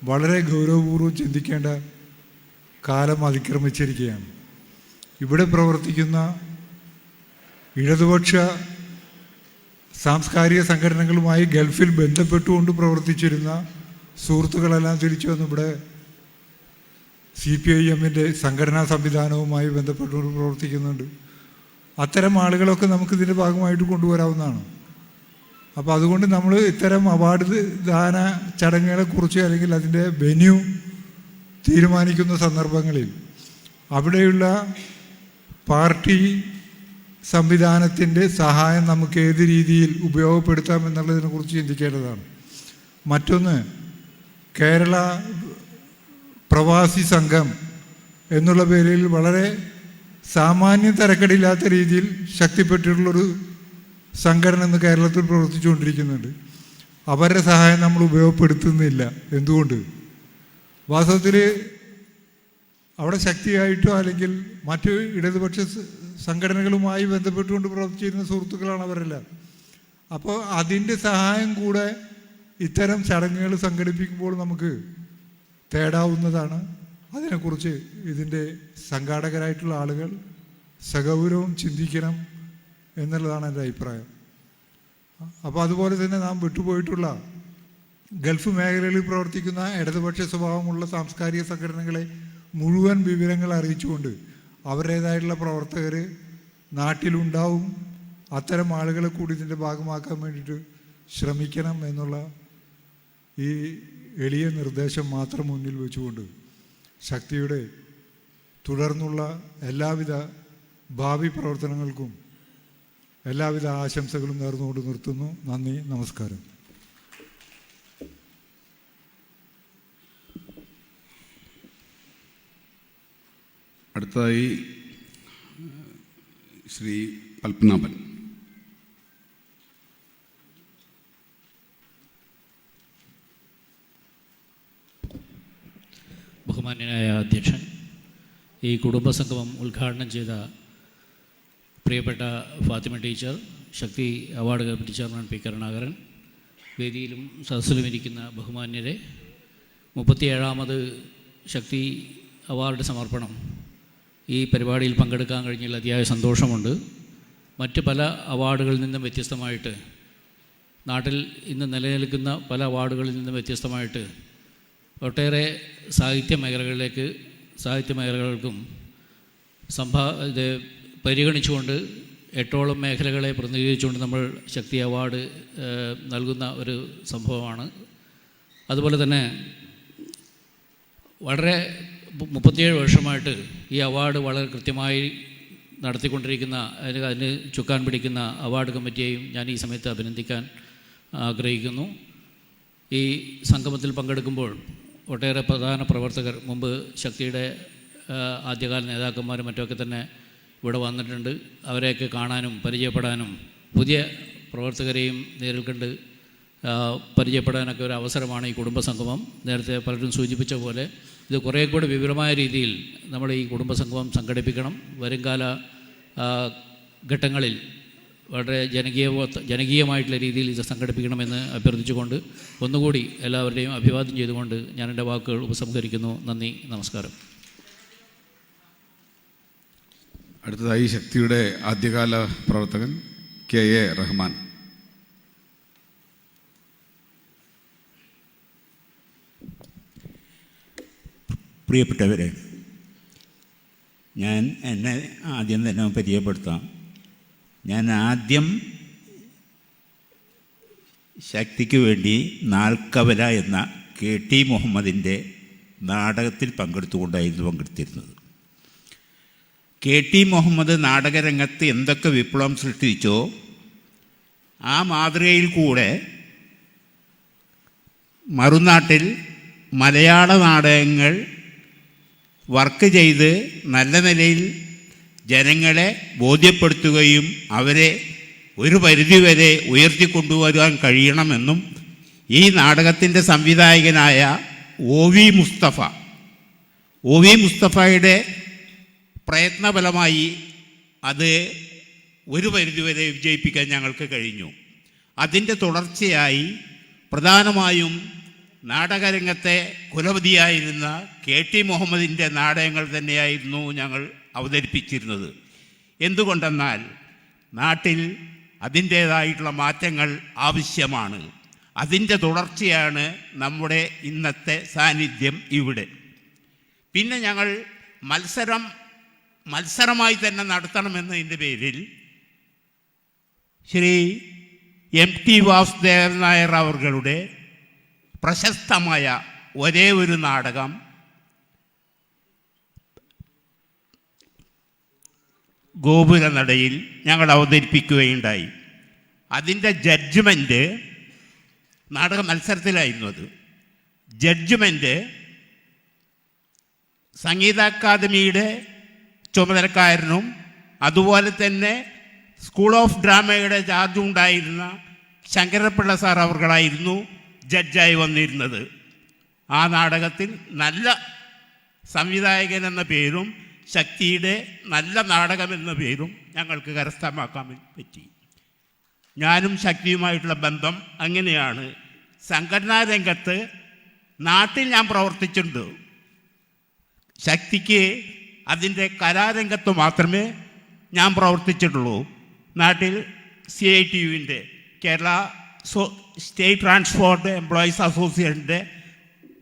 വളരെ ഗൗരവപൂർവ്വം ചിന്തിക്കേണ്ട കാലം അതിക്രമിച്ചിരിക്കുകയാണ്. ഇവിടെ പ്രവർത്തിക്കുന്ന ഇടതുപക്ഷ സാംസ്കാരിക സംഘടനകളുമായി ഗൾഫിൽ ബന്ധപ്പെട്ടുകൊണ്ട് പ്രവർത്തിച്ചിരുന്ന സുഹൃത്തുക്കളെല്ലാം തിരിച്ചു വന്ന് ഇവിടെ CPIM-ൻ്റെ സംഘടനാ സംവിധാനവുമായി ബന്ധപ്പെട്ടുകൊണ്ട് പ്രവർത്തിക്കുന്നുണ്ട്. അത്തരം ആളുകളൊക്കെ നമുക്കിതിൻ്റെ ഭാഗമായിട്ട് കൊണ്ടുവരാവുന്നതാണ്. അപ്പോൾ അതുകൊണ്ട് നമ്മൾ ഇത്തരം അവാർഡ് ദാന ചടങ്ങുകളെക്കുറിച്ച് അല്ലെങ്കിൽ അതിൻ്റെ വെന്യൂ തീരുമാനിക്കുന്ന സന്ദർഭങ്ങളിൽ അവിടെയുള്ള പാർട്ടി സംവിധാനത്തിൻ്റെ സഹായം നമുക്ക് ഏത് രീതിയിൽ ഉപയോഗപ്പെടുത്താം എന്നുള്ളതിനെക്കുറിച്ച് ചിന്തിക്കേണ്ടതാണ്. മറ്റൊന്ന്, കേരള പ്രവാസി സംഘം എന്നുള്ള പേരിൽ വളരെ സാമാന്യം തരക്കേടില്ലാത്ത രീതിയിൽ ശക്തിപ്പെട്ടിട്ടുള്ളൊരു സംഘടന ഇന്ന് കേരളത്തിൽ പ്രവർത്തിച്ചുകൊണ്ടിരിക്കുന്നുണ്ട്. അവരുടെ സഹായം നമ്മൾ ഉപയോഗപ്പെടുത്തുന്നില്ല. എന്തുകൊണ്ട്? വാസ്തവത്തിൽ അവിടെ ശക്തിയായിട്ടോ അല്ലെങ്കിൽ മറ്റ് ഇടതുപക്ഷ സംഘടനകളുമായി ബന്ധപ്പെട്ടുകൊണ്ട് പ്രവർത്തിച്ചിരുന്ന സുഹൃത്തുക്കളാണ് അവരെല്ലാം. അപ്പോൾ അതിൻ്റെ സഹായം കൂടെ ഇത്തരം ചടങ്ങുകൾ സംഘടിപ്പിക്കുമ്പോൾ നമുക്ക് തേടാവുന്നതാണ്. അതിനെക്കുറിച്ച് ഇതിൻ്റെ സംഘാടകരായിട്ടുള്ള ആളുകൾ സഗൗരവം ചിന്തിക്കണം എന്നുള്ളതാണ് എൻ്റെ അഭിപ്രായം. അപ്പോൾ അതുപോലെ തന്നെ നാം വിട്ടുപോയിട്ടുള്ള ഗൾഫ് മേഖലകളിൽ പ്രവർത്തിക്കുന്ന ഇടതുപക്ഷ സ്വഭാവമുള്ള സാംസ്കാരിക സംഘടനകളെ മുഴുവൻ വിവരങ്ങൾ അറിയിച്ചുകൊണ്ട് അവരുടേതായിട്ടുള്ള പ്രവർത്തകർ നാട്ടിലുണ്ടാവും. അത്തരം ആളുകളെ കൂടി ഇതിൻ്റെ ഭാഗമാക്കാൻ വേണ്ടിയിട്ട് ശ്രമിക്കണം എന്നുള്ള ഈ എളിയ നിർദ്ദേശം മാത്രം മുന്നിൽ വെച്ചുകൊണ്ട് ശക്തിയുടെ തുടർന്നുള്ള എല്ലാവിധ ഭാവി പ്രവർത്തനങ്ങൾക്കും എല്ലാവിധ ആശംസകളും നേർന്നുകൊണ്ട് നിർത്തുന്നു. നന്ദി, നമസ്കാരം. അടുത്തതായി ശ്രീ പത്മനാഭൻ. ബഹുമാന്യനായ അധ്യക്ഷൻ, ഈ കുടുംബസംഗമം ഉദ്ഘാടനം ചെയ്ത പ്രിയപ്പെട്ട Fathima teacher, Sakthi award committee chairman P Karunakaran, വേദിയിലും സദസ്സിലും ഇരിക്കുന്ന ബഹുമാന്യരെ, 37ാമത് ശക്തി അവാർഡ് സമർപ്പണം ഈ പരിപാടിയിൽ പങ്കെടുക്കാൻ കഴിഞ്ഞതിൽ അതിയായ സന്തോഷമുണ്ട്. മറ്റ് പല അവാർഡുകളിൽ നിന്നും വ്യത്യസ്തമായിട്ട്, നാട്ടിൽ ഇന്ന് നിലനിൽക്കുന്ന പല അവാർഡുകളിൽ നിന്നും വ്യത്യസ്തമായിട്ട് ഒട്ടേറെ സാഹിത്യ മേഖലകൾക്കും ഇത് പരിഗണിച്ചുകൊണ്ട് 8ഓളം മേഖലകളെ പ്രതിനിധീകരിച്ചുകൊണ്ട് നമ്മൾ ശക്തി അവാർഡ് നൽകുന്ന ഒരു സംഭവമാണ്. അതുപോലെ തന്നെ വളരെ 37 വർഷമായിട്ട് ഈ അവാർഡ് വളരെ കൃത്യമായി നടത്തിക്കൊണ്ടിരിക്കുന്ന, അതിന് ചുക്കാൻ പിടിക്കുന്ന അവാർഡ് കമ്മിറ്റിയെയും ഞാൻ ഈ സമയത്ത് അഭിനന്ദിക്കാൻ ആഗ്രഹിക്കുന്നു. ഈ സംഗമത്തിൽ പങ്കെടുക്കുമ്പോൾ ഒട്ടേറെ പ്രധാന പ്രവർത്തകർ, മുമ്പ് ശക്തിയുടെ ആദ്യകാല നേതാക്കന്മാരും മറ്റുമൊക്കെ തന്നെ ഇവിടെ വന്നിട്ടുണ്ട്. അവരെയൊക്കെ കാണാനും പരിചയപ്പെടാനും പുതിയ പ്രവർത്തകരെയും നേരിൽ കണ്ട് പരിചയപ്പെടാനൊക്കെ ഒരു അവസരമാണ് ഈ കുടുംബസംഗമം. നേരത്തെ പലരും സൂചിപ്പിച്ച പോലെ ഇത് കുറേ കൂടി വിപുലമായ രീതിയിൽ നമ്മൾ ഈ കുടുംബസംഗമം സംഘടിപ്പിക്കണം. വരുംകാല ഘട്ടങ്ങളിൽ വളരെ ജനകീയമായിട്ടുള്ള രീതിയിൽ ഇത് സംഘടിപ്പിക്കണമെന്ന് അഭ്യർത്ഥിച്ചുകൊണ്ട് ഒന്നുകൂടി എല്ലാവരുടെയും അഭിവാദ്യം ചെയ്തുകൊണ്ട് ഞാൻ എൻ്റെ വാക്കുകൾ ഉപസംഹരിക്കുന്നു. നന്ദി, നമസ്കാരം. അടുത്തതായി ശക്തിയുടെ ആദ്യകാല പ്രവർത്തകൻ KA റഹ്മാൻ. പ്രിയപ്പെട്ടവരെ, ഞാൻ എന്നെ ആദ്യം തന്നെ പരിചയപ്പെടുത്താം. ഞാൻ ആദ്യം ശക്തിക്ക് വേണ്ടി നാൽക്കവല എന്ന KT മുഹമ്മദിൻ്റെ നാടകത്തിൽ പങ്കെടുത്തിരുന്നത്. KT മുഹമ്മദ് നാടകരംഗത്ത് എന്തൊക്കെ വിപ്ലവം സൃഷ്ടിച്ചോ ആ മാതൃകയിൽ കൂടെ മറുനാട്ടിൽ മലയാള നാടകങ്ങൾ വർക്ക് ചെയ്ത് നല്ല നിലയിൽ ജനങ്ങളെ ബോധ്യപ്പെടുത്തുകയും അവരെ ഒരു പരിധിവരെ ഉയർത്തിക്കൊണ്ടുവരാൻ കഴിയണമെന്നും ഈ നാടകത്തിൻ്റെ സംവിധായകനായ ഒ വി മുസ്തഫയുടെ പ്രയത്നഫലമായി അത് ഒരു പരിധിവരെ വിജയിപ്പിക്കാൻ ഞങ്ങൾക്ക് കഴിഞ്ഞു. അതിൻ്റെ തുടർച്ചയായി പ്രധാനമായും നാടകരംഗത്തെ കുലപതിയായിരുന്ന KT മുഹമ്മദിൻ്റെ നാടകങ്ങൾ തന്നെയായിരുന്നു ഞങ്ങൾ അവതരിപ്പിച്ചിരുന്നത്. എന്തുകൊണ്ടെന്നാൽ നാട്ടിൽ അതിൻ്റേതായിട്ടുള്ള മാറ്റങ്ങൾ ആവശ്യമാണ്. അതിൻ്റെ തുടർച്ചയാണ് നമ്മുടെ ഇന്നത്തെ സാന്നിധ്യം ഇവിടെ. പിന്നെ ഞങ്ങൾ മത്സരമായി തന്നെ നടത്തണമെന്നതിൻ്റെ പേരിൽ ശ്രീ MT വാസുദേവൻ നായർ അവர்களுടെ പ്രശസ്തമായ ഒരേ ഒരു നാടകം ഗോപുരനടയിൽ ഞങ്ങൾ അവതരിപ്പിക്കുകയുണ്ടായി. അതിൻ്റെ ജഡ്ജ്മെൻറ്റ് നാടക മത്സരത്തിലായിരുന്നു. അത് ജഡ്ജ്മെൻറ്റ് സംഗീത അക്കാദമിയുടെ ചുമതലക്കാരനും അതുപോലെ തന്നെ സ്കൂൾ ഓഫ് ഡ്രാമയുടെ ചാർജ് ഉണ്ടായിരുന്ന ശങ്കരപ്പിള്ള സാർ അവർകളായിരുന്നു ജഡ്ജായി വന്നിരുന്നത്. ആ നാടകത്തിൽ നല്ല സംവിധായകൻ എന്ന പേരും ശക്തിയുടെ നല്ല നാടകം എന്ന പേരും ഞങ്ങൾക്ക് കരസ്ഥമാക്കാൻ പറ്റി. ഞാനും ശക്തിയുമായിട്ടുള്ള ബന്ധം അങ്ങനെയാണ്. സംഘടനാ രംഗത്ത് നാട്ടിൽ ഞാൻ പ്രവർത്തിച്ചിട്ടുണ്ട്. ശക്തിക്ക് അതിൻ്റെ കലാരംഗത്ത് മാത്രമേ ഞാൻ പ്രവർത്തിച്ചിട്ടുള്ളൂ. നാട്ടിൽ CITUവിൻ്റെ കേരള സ്റ്റേറ്റ് ട്രാൻസ്പോർട്ട് എംപ്ലോയീസ് അസോസിയേഷൻ്റെ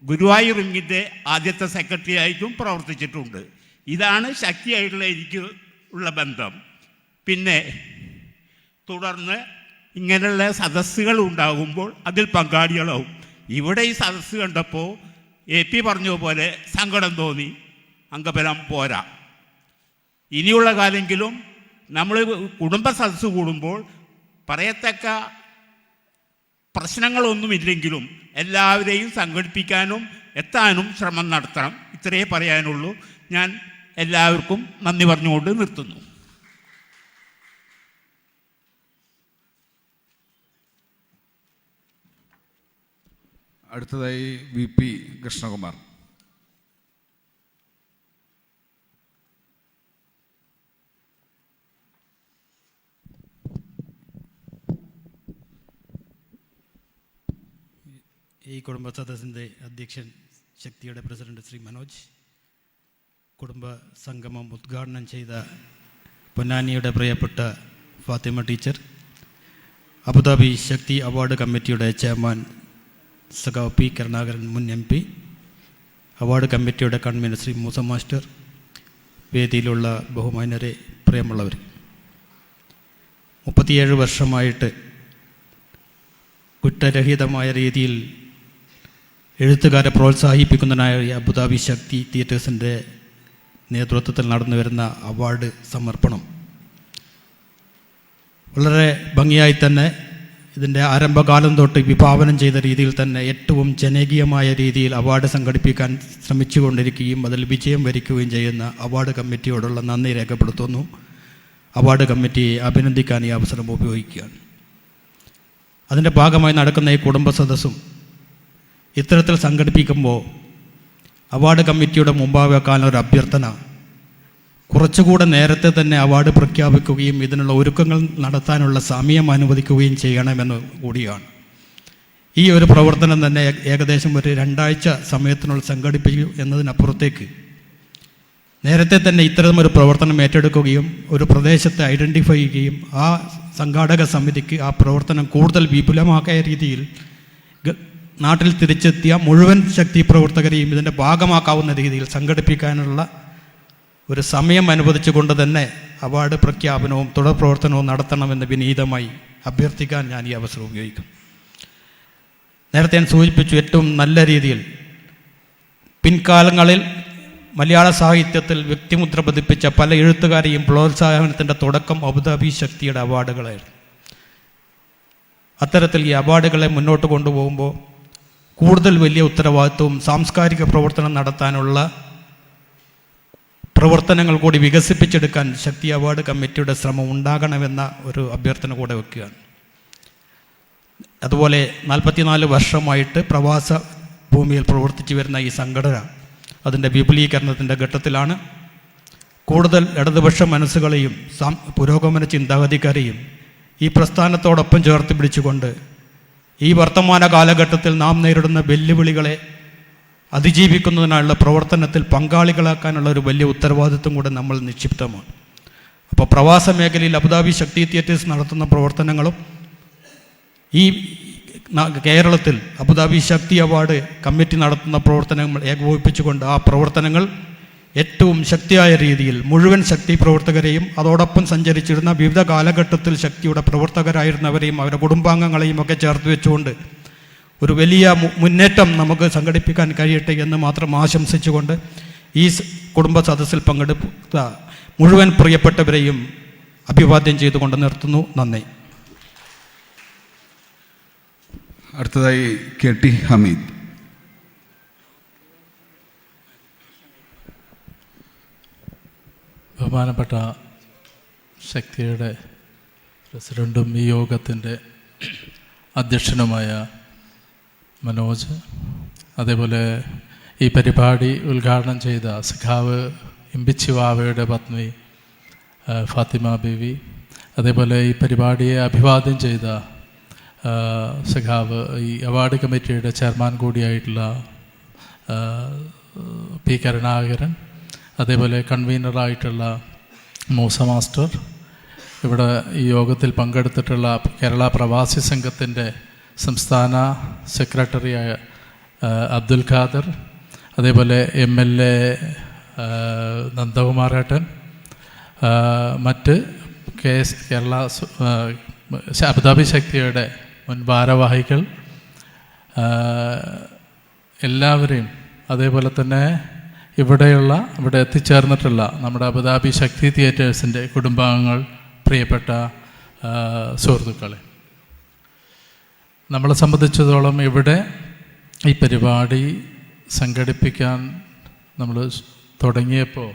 ഗുരുവായൂർ വിങ്ങിൻ്റെ ആദ്യത്തെ സെക്രട്ടറി ആയിട്ടും പ്രവർത്തിച്ചിട്ടുണ്ട്. ഇതാണ് ശക്തിയായിട്ടുള്ള എനിക്ക് ഉള്ള ബന്ധം. പിന്നെ തുടർന്ന് ഇങ്ങനെയുള്ള സദസ്സുകൾ ഉണ്ടാകുമ്പോൾ അതിൽ പങ്കാളികളാവും. ഇവിടെ ഈ സദസ്സ് കണ്ടപ്പോൾ AP പറഞ്ഞതുപോലെ സങ്കടം തോന്നി. അംഗബലം പോരാ. ഇനിയുള്ള കാലെങ്കിലും നമ്മൾ കുടുംബ സദസ്സ് കൂടുമ്പോൾ പറയത്തക്ക പ്രശ്നങ്ങളൊന്നുമില്ലെങ്കിലും എല്ലാവരെയും സംഘടിപ്പിക്കാനും എത്താനും ശ്രമം നടത്തണം. ഇത്രയേ പറയാനുള്ളൂ. ഞാൻ എല്ലാവർക്കും നന്ദി പറഞ്ഞുകൊണ്ട് നിർത്തുന്നു. അടുത്തതായി VP കൃഷ്ണകുമാർ. ഈ കുടുംബ സദസ്സിൻ്റെ അധ്യക്ഷൻ ശക്തിയുടെ പ്രസിഡന്റ് ശ്രീ മനോജ്, കുടുംബ സംഗമം ഉദ്ഘാടനം ചെയ്ത പൊന്നാനിയുടെ പ്രിയപ്പെട്ട ഫാത്തിമ ടീച്ചർ, അബുദാബി ശക്തി അവാർഡ് കമ്മിറ്റിയുടെ ചെയർമാൻ സഖാവ് P കരുണാകരൻ മുൻ MP, അവാർഡ് കമ്മിറ്റിയുടെ കൺവീനർ ശ്രീ മൂസ മാസ്റ്റർ, വേദിയിലുള്ള ബഹുമാന്യരെ, പ്രിയമുള്ളവർ, 37 വർഷമായിട്ട് കുറ്റരഹിതമായ രീതിയിൽ എഴുത്തുകാരെ പ്രോത്സാഹിപ്പിക്കുന്നതിനായി അബുദാബി ശക്തി തിയേറ്റേഴ്സിൻ്റെ നേതൃത്വത്തിൽ നടന്നു വരുന്ന അവാർഡ് സമർപ്പണം വളരെ ഭംഗിയായി തന്നെ ഇതിൻ്റെ ആരംഭകാലം തൊട്ട് വിഭാവനം ചെയ്ത രീതിയിൽ തന്നെ ഏറ്റവും ജനകീയമായ രീതിയിൽ അവാർഡ് സംഘടിപ്പിക്കാൻ ശ്രമിച്ചുകൊണ്ടിരിക്കുകയും അതിൽ വിജയം വരിക്കുകയും ചെയ്യുന്ന അവാർഡ് കമ്മിറ്റിയോടുള്ള നന്ദി രേഖപ്പെടുത്തുന്നു. അവാർഡ് കമ്മിറ്റിയെ അഭിനന്ദിക്കാൻ ഈ അവസരം ഉപയോഗിക്കുകയാണ്. അതിൻ്റെ ഭാഗമായി നടക്കുന്ന ഈ കുടുംബ സദസ്സും ഇത്തരത്തിൽ സംഘടിപ്പിക്കുമ്പോൾ അവാർഡ് കമ്മിറ്റിയുടെ മുമ്പാകെ വെക്കാനൊരു അഭ്യർത്ഥന, കുറച്ചുകൂടെ നേരത്തെ തന്നെ അവാർഡ് പ്രഖ്യാപിക്കുകയും ഇതിനുള്ള ഒരുക്കങ്ങൾ നടത്താനുള്ള സമയം അനുവദിക്കുകയും ചെയ്യണമെന്ന് കൂടിയാണ്. ഈ ഒരു പ്രവർത്തനം തന്നെ ഏകദേശം ഒരു 2 ആഴ്ച സമയത്തിനുള്ള സംഘടിപ്പിക്കും എന്നതിനപ്പുറത്തേക്ക് നേരത്തെ തന്നെ ഇത്തരമൊരു പ്രവർത്തനം ഏറ്റെടുക്കുകയും ഒരു പ്രദേശത്തെ ഐഡൻറ്റിഫൈ ചെയ്യുകയും ആ സംഘാടക സമിതിക്ക് ആ പ്രവർത്തനം കൂടുതൽ വിപുലമാക്കിയ രീതിയിൽ നാട്ടിൽ തിരിച്ചെത്തിയ മുഴുവൻ ശക്തി പ്രവർത്തകരെയും ഇതിൻ്റെ ഭാഗമാക്കാവുന്ന രീതിയിൽ സംഘടിപ്പിക്കാനുള്ള ഒരു സമയം അനുവദിച്ചുകൊണ്ട് തന്നെ അവാർഡ് പ്രഖ്യാപനവും തുടർ പ്രവർത്തനവും നടത്തണമെന്ന് വിനീതമായി അഭ്യർത്ഥിക്കാൻ ഞാൻ ഈ അവസരം ഉപയോഗിക്കും. നേരത്തെ ഞാൻ സൂചിപ്പിച്ചു, ഏറ്റവും നല്ല രീതിയിൽ പിൻകാലങ്ങളിൽ മലയാള സാഹിത്യത്തിൽ വ്യക്തിമുദ്ര പതിപ്പിച്ച പല എഴുത്തുകാരെയും പ്രോത്സാഹനത്തിൻ്റെ തുടക്കം അബുദാബി ശക്തിയുടെ അവാർഡുകളായിരുന്നു. അത്തരത്തിൽ ഈ അവാർഡുകളെ മുന്നോട്ട് കൊണ്ടുപോകുമ്പോൾ കൂടുതൽ വലിയ ഉത്തരവാദിത്വവും സാംസ്കാരിക പ്രവർത്തനം നടത്താനുള്ള പ്രവർത്തനങ്ങൾ കൂടി വികസിപ്പിച്ചെടുക്കാൻ ശക്തി അവാർഡ് കമ്മിറ്റിയുടെ ശ്രമം ഉണ്ടാകണമെന്ന ഒരു അഭ്യർത്ഥന കൂടെ വെക്കുകയാണ്. അതുപോലെ 44 വർഷമായിട്ട് പ്രവാസ ഭൂമിയിൽ പ്രവർത്തിച്ചു വരുന്ന ഈ സംഘടന അതിൻ്റെ വിപുലീകരണത്തിൻ്റെ ഘട്ടത്തിലാണ്. കൂടുതൽ ഇടതുപക്ഷ മനസ്സുകളെയും പുരോഗമന ചിന്താഗതിക്കാരെയും ഈ പ്രസ്ഥാനത്തോടൊപ്പം ചേർത്ത് പിടിച്ചുകൊണ്ട് ഈ വർത്തമാന കാലഘട്ടത്തിൽ നാം നേരിടുന്ന വെല്ലുവിളികളെ അതിജീവിക്കുന്നതിനുള്ള പ്രവർത്തനത്തിൽ പങ്കാളികളാക്കാനുള്ള ഒരു വലിയ ഉത്തരവാദിത്വം കൂടെ നമ്മൾ നിക്ഷിപ്തമാണ്. അപ്പോൾ പ്രവാസ മേഖലയിൽ അബുദാബി ശക്തി തിയേറ്റേഴ്സ് നടത്തുന്ന പ്രവർത്തനങ്ങളും ഈ കേരളത്തിൽ അബുദാബി ശക്തി അവാർഡ് കമ്മിറ്റി നടത്തുന്ന പ്രവർത്തനങ്ങൾ ഏകോപിപ്പിച്ചുകൊണ്ട് ആ പ്രവർത്തനങ്ങൾ ഏറ്റവും ശക്തിയായ രീതിയിൽ മുഴുവൻ ശക്തി പ്രവർത്തകരെയും അതോടൊപ്പം സഞ്ചരിച്ചിരുന്ന വിവിധ കാലഘട്ടത്തിൽ ശക്തിയുടെ പ്രവർത്തകരായിരുന്നവരെയും അവരുടെ കുടുംബാംഗങ്ങളെയും ഒക്കെ ചേർത്ത് വെച്ചുകൊണ്ട് ഒരു വലിയ മുന്നേറ്റം നമുക്ക് സംഘടിപ്പിക്കാൻ കഴിയട്ടെ എന്ന് മാത്രം ആശംസിച്ചുകൊണ്ട് ഈ കുടുംബ സദസ്സിൽ പങ്കെടുത്ത മുഴുവൻ പ്രിയപ്പെട്ടവരെയും അഭിവാദ്യം ചെയ്തുകൊണ്ട് നിർത്തുന്നു. നന്ദി. അടുത്തതായി KT ഹമീദ്. ബഹുമാനപ്പെട്ട ശക്തിയുടെ പ്രസിഡൻറ്റും ഈ യോഗത്തിൻ്റെ അധ്യക്ഷനുമായ മനോജ്, അതേപോലെ ഈ പരിപാടി ഉദ്ഘാടനം ചെയ്ത സഖാവ് ഇമ്പിച്ചിവാവയുടെ പത്നി ഫാത്തിമ ബീവി, അതേപോലെ ഈ പരിപാടിയെ അഭിവാദ്യം ചെയ്ത സഖാവ് ഈ അവാർഡ് കമ്മിറ്റിയുടെ ചെയർമാൻ കൂടിയായിട്ടുള്ള പി കരുണാകരൻ, അതേപോലെ കൺവീനറായിട്ടുള്ള മൂസ മാസ്റ്റർ, ഇവിടെ ഈ യോഗത്തിൽ പങ്കെടുത്തിട്ടുള്ള കേരള പ്രവാസി സംഘത്തിൻ്റെ സംസ്ഥാന സെക്രട്ടറിയായ അബ്ദുൽ ഖാദർ, അതേപോലെ MLA നന്ദകുമാരേട്ടൻ, മറ്റ് കേരള അബുദാബി ശക്തിയുടെ മുൻ ഭാരവാഹികൾ എല്ലാവരെയും, അതേപോലെ തന്നെ ഇവിടെ എത്തിച്ചേർന്നിട്ടുള്ള നമ്മുടെ അബുദാബി ശക്തി തിയേറ്റേഴ്സിൻ്റെ കുടുംബാംഗങ്ങൾ, പ്രിയപ്പെട്ട സുഹൃത്തുക്കളെ, നമ്മളെ സംബന്ധിച്ചിടത്തോളം ഇവിടെ ഈ പരിപാടി സംഘടിപ്പിക്കാൻ നമ്മൾ തുടങ്ങിയപ്പോൾ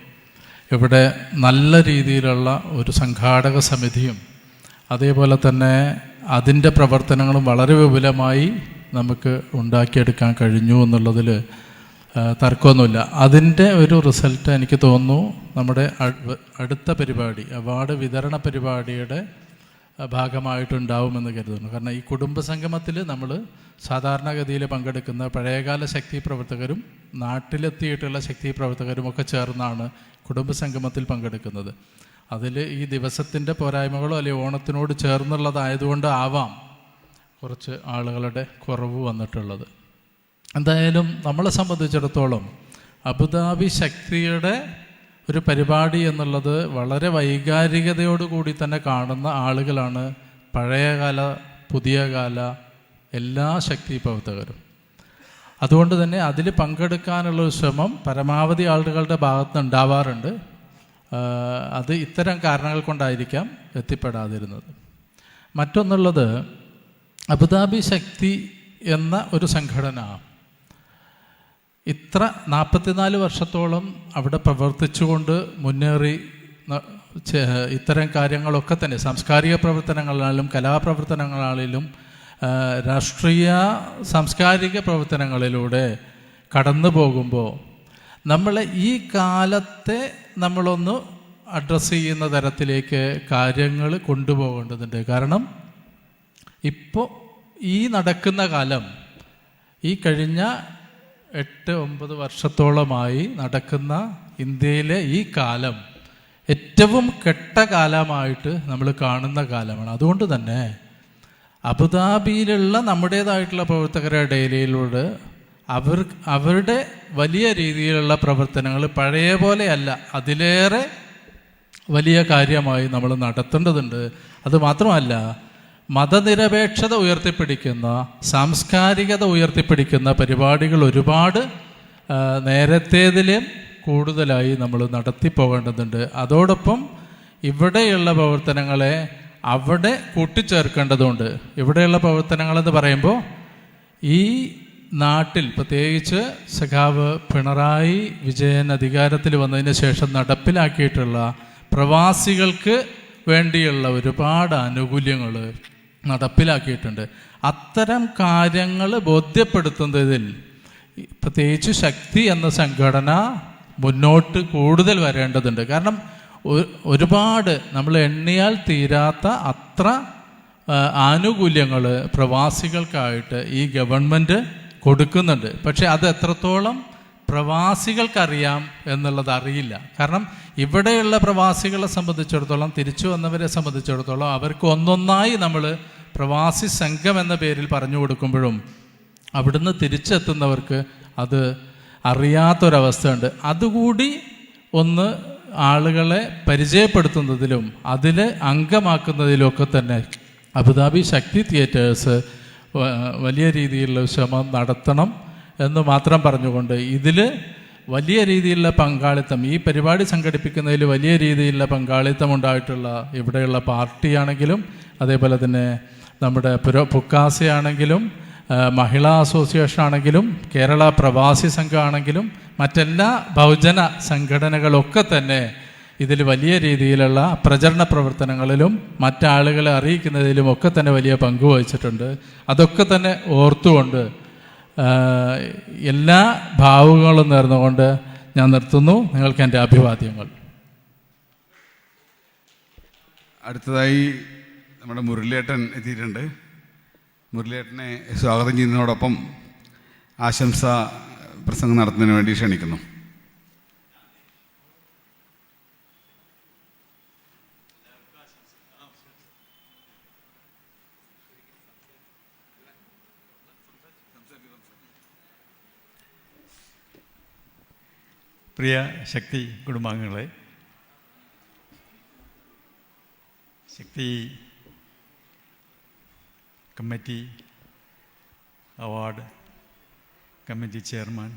ഇവിടെ നല്ല രീതിയിലുള്ള ഒരു സംഘാടക സമിതിയും അതേപോലെ തന്നെ അതിൻ്റെ പ്രവർത്തനങ്ങളും വളരെ വിപുലമായി നമുക്ക് ഉണ്ടാക്കിയെടുക്കാൻ കഴിഞ്ഞു എന്നുള്ളതിൽ തർക്കമൊന്നുമില്ല. അതിൻ്റെ ഒരു റിസൾട്ട് എനിക്ക് തോന്നുന്നു നമ്മുടെ അടുത്ത പരിപാടി, അവാർഡ് വിതരണ പരിപാടിയുടെ ഭാഗമായിട്ടുണ്ടാവുമെന്ന് കരുതുന്നു. കാരണം ഈ കുടുംബസംഗമത്തിൽ നമ്മൾ സാധാരണഗതിയിൽ പങ്കെടുക്കുന്ന പഴയകാല ശക്തി പ്രവർത്തകരും നാട്ടിലെത്തിയിട്ടുള്ള ശക്തി പ്രവർത്തകരും ഒക്കെ ചേർന്നാണ് കുടുംബസംഗമത്തിൽ പങ്കെടുക്കുന്നത്. അതിൽ ഈ ദിവസത്തിൻ്റെ പോരായ്മകളോ അല്ലെങ്കിൽ ഓണത്തിനോട് ചേർന്നുള്ളതായതുകൊണ്ട് ആവാം കുറച്ച് ആളുകളുടെ കുറവ് വന്നിട്ടുള്ളത്. എന്തായാലും നമ്മളെ സംബന്ധിച്ചിടത്തോളം അബുദാബി ശക്തിയുടെ ഒരു പരിപാടി എന്നുള്ളത് വളരെ വൈകാരികതയോടുകൂടി തന്നെ കാണുന്ന ആളുകളാണ് പഴയകാല പുതിയ കാല എല്ലാ ശക്തി പ്രവർത്തകരും. അതുകൊണ്ട് തന്നെ അതിൽ പങ്കെടുക്കാനുള്ളൊരു ശ്രമം പരമാവധി ആളുകളുടെ ഭാഗത്ത് ഉണ്ടാവാറുണ്ട്. അത് ഇത്തരം കാരണങ്ങൾ കൊണ്ടായിരിക്കാം എത്തിപ്പെടാതിരുന്നത്. മറ്റൊന്നുള്ളത്, അബുദാബി ശക്തി എന്ന ഒരു സംഘടന ഇത്ര 44 വർഷത്തോളം അവിടെ പ്രവർത്തിച്ചുകൊണ്ട് മുന്നേറി ഇത്തരം കാര്യങ്ങളൊക്കെ തന്നെ സാംസ്കാരിക പ്രവർത്തനങ്ങളിലും കലാപ്രവർത്തനങ്ങളിലും രാഷ്ട്രീയ സാംസ്കാരിക പ്രവർത്തനങ്ങളിലൂടെ കടന്നു പോകുമ്പോൾ നമ്മൾ ഈ കാലത്തെ നമ്മളൊന്ന് അഡ്രസ്സ് ചെയ്യുന്ന തരത്തിലേക്ക് കാര്യങ്ങൾ കൊണ്ടുപോകേണ്ടതുണ്ട്. കാരണം ഇപ്പോൾ ഈ നടക്കുന്ന കാലം, ഈ കഴിഞ്ഞ 8-9 വർഷത്തോളമായി നടക്കുന്ന ഇന്ത്യയിലെ ഈ കാലം ഏറ്റവും കെട്ട കാലമായിട്ട് നമ്മൾ കാണുന്ന കാലമാണ്. അതുകൊണ്ട് തന്നെ അബുദാബിയിലുള്ള നമ്മുടേതായിട്ടുള്ള പ്രവർത്തകരുടെ ഇടയിലൂടെ അവരുടെ വലിയ രീതിയിലുള്ള പ്രവർത്തനങ്ങൾ പഴയ പോലെയല്ല, അതിലേറെ വലിയ കാര്യമായി നമ്മൾ നടത്തേണ്ടതുണ്ട്. അതുമാത്രമല്ല, മതനിരപേക്ഷത ഉയർത്തിപ്പിടിക്കുന്ന, സാംസ്കാരികത ഉയർത്തിപ്പിടിക്കുന്ന പരിപാടികൾ ഒരുപാട് നേരത്തേതിലും കൂടുതലായി നമ്മൾ നടത്തിപ്പോകേണ്ടതുണ്ട്. അതോടൊപ്പം ഇവിടെയുള്ള പ്രവർത്തനങ്ങളെ അവിടെ കൂട്ടിച്ചേർക്കേണ്ടതുണ്ട്. ഇവിടെയുള്ള പ്രവർത്തനങ്ങളെന്ന് പറയുമ്പോൾ ഈ നാട്ടിൽ പ്രത്യേകിച്ച് സഖാവ് പിണറായി വിജയൻ അധികാരത്തിൽ വന്നതിന് ശേഷം നടപ്പിലാക്കിയിട്ടുള്ള പ്രവാസികൾക്ക് വേണ്ടിയുള്ള ഒരുപാട് ആനുകൂല്യങ്ങൾ നടപ്പിലാക്കിയിട്ടുണ്ട്. അത്തരം കാര്യങ്ങൾ ബോധ്യപ്പെടുത്തുന്നതിൽ പ്രത്യേകിച്ച് ശക്തി എന്ന സംഘടന മുന്നോട്ട് കൂടുതൽ വരേണ്ടതുണ്ട്. കാരണം ഒരുപാട് നമ്മൾ എണ്ണിയാൽ തീരാത്ത അത്ര ആനുകൂല്യങ്ങൾ പ്രവാസികൾക്കായിട്ട് ഈ ഗവൺമെൻറ് കൊടുക്കുന്നുണ്ട്. പക്ഷേ അത് എത്രത്തോളം പ്രവാസികൾക്കറിയാം എന്നുള്ളത് അറിയില്ല. കാരണം ഇവിടെയുള്ള പ്രവാസികളെ സംബന്ധിച്ചിടത്തോളം, തിരിച്ചു വന്നവരെ സംബന്ധിച്ചിടത്തോളം അവർക്ക് ഒന്നൊന്നായി നമ്മൾ പ്രവാസി സംഘം എന്ന പേരിൽ പറഞ്ഞു കൊടുക്കുമ്പോഴും അവിടുന്ന് തിരിച്ചെത്തുന്നവർക്ക് അത് അറിയാത്തൊരവസ്ഥയുണ്ട്. അതുകൂടി ഒന്ന് ആളുകളെ പരിചയപ്പെടുത്തുന്നതിലും അതിൽ അംഗമാക്കുന്നതിലുമൊക്കെ തന്നെ അബുദാബി ശക്തി തിയേറ്റേഴ്സ് വലിയ രീതിയിലുള്ള ശ്രമം നടത്തണം എന്ന് മാത്രം പറഞ്ഞുകൊണ്ട് ഇതിൽ വലിയ രീതിയിലുള്ള പങ്കാളിത്തം, ഈ പരിപാടി സംഘടിപ്പിക്കുന്നതിൽ വലിയ രീതിയിലുള്ള പങ്കാളിത്തം ഉണ്ടായിട്ടുള്ള ഇവിടെയുള്ള പാർട്ടിയാണെങ്കിലും അതേപോലെ തന്നെ നമ്മുടെ പുക്കാസയാണെങ്കിലും മഹിളാ അസോസിയേഷൻ ആണെങ്കിലും കേരള പ്രവാസി സംഘമാണെങ്കിലും മറ്റെല്ലാ ബഹുജന സംഘടനകളൊക്കെ തന്നെ ഇതിൽ വലിയ രീതിയിലുള്ള പ്രചരണ പ്രവർത്തനങ്ങളിലും മറ്റാളുകളെ അറിയിക്കുന്നതിലും ഒക്കെ തന്നെ വലിയ പങ്ക് വഹിച്ചിട്ടുണ്ട്. അതൊക്കെ തന്നെ ഓർത്തുകൊണ്ട് എല്ലാ ഭാവുകളും നേർന്നുകൊണ്ട് ഞാൻ നിർത്തുന്നു. നിങ്ങൾക്ക് എൻ്റെ അഭിവാദ്യങ്ങൾ. അടുത്തതായി നമ്മുടെ മുരളിയേട്ടൻ എത്തിയിട്ടുണ്ട്. മുരളിയേട്ടനെ സ്വാഗതം ചെയ്യുന്നതിനോടൊപ്പം ആശംസ പ്രസംഗം നടത്തുന്നതിന് വേണ്ടി ക്ഷണിക്കുന്നു. പ്രിയ ശക്തി കുടുംബാംഗങ്ങളെ, ശക്തി കമ്മിറ്റി അവാർഡ് കമ്മിറ്റി ചെയർമാൻ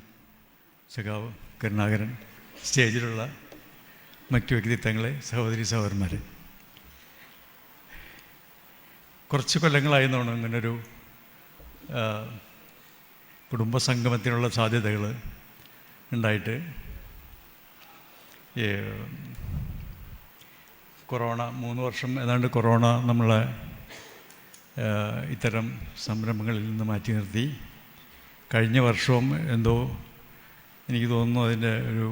സഖാവ് കരുണാകരൻ, സ്റ്റേജിലുള്ള മറ്റു വ്യക്തിത്വങ്ങളെ, സഹോദരി സഹോദരന്മാരെ, കുറച്ച് കൊല്ലങ്ങളായി തോന്നുന്നു ഇങ്ങനൊരു കുടുംബസംഗമത്തിനുള്ള സാധ്യതകൾ ഉണ്ടായിട്ട്. കൊറോണ 3 വർഷം ഏതാണ്ട് കൊറോണ നമ്മളെ ഇത്തരം സംരംഭങ്ങളിൽ നിന്ന് മാറ്റി നിർത്തി. കഴിഞ്ഞ വർഷവും എന്തോ എനിക്ക് തോന്നുന്നു അതിൻ്റെ ഒരു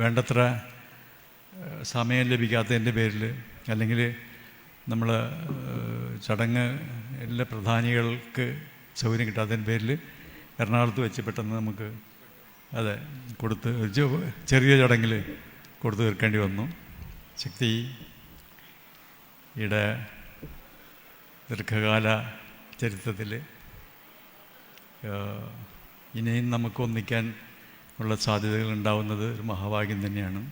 വേണ്ടത്ര സമയം ലഭിക്കാത്തതിൻ്റെ പേരിൽ, അല്ലെങ്കിൽ നമ്മൾ ചടങ്ങ് എല്ലാ പ്രധാനികൾക്ക് സൗകര്യം കിട്ടാത്തതിൻ്റെ പേരിൽ എറണാകുളത്ത് വെച്ച് പെട്ടെന്ന് നമുക്ക് അതെ കൊടുത്ത് ചെറിയ ചടങ്ങിൽ കൊടുത്തു തീർക്കേണ്ടി വന്നു. ശക്തിയുടെ ദീർഘകാല ചരിത്രത്തിൽ ഇനിയും നമുക്ക് ഒന്നിക്കാൻ ഉള്ള സാധ്യതകൾ ഉണ്ടാവുന്നത് ഒരു മഹാഭാഗ്യം തന്നെയാണ്.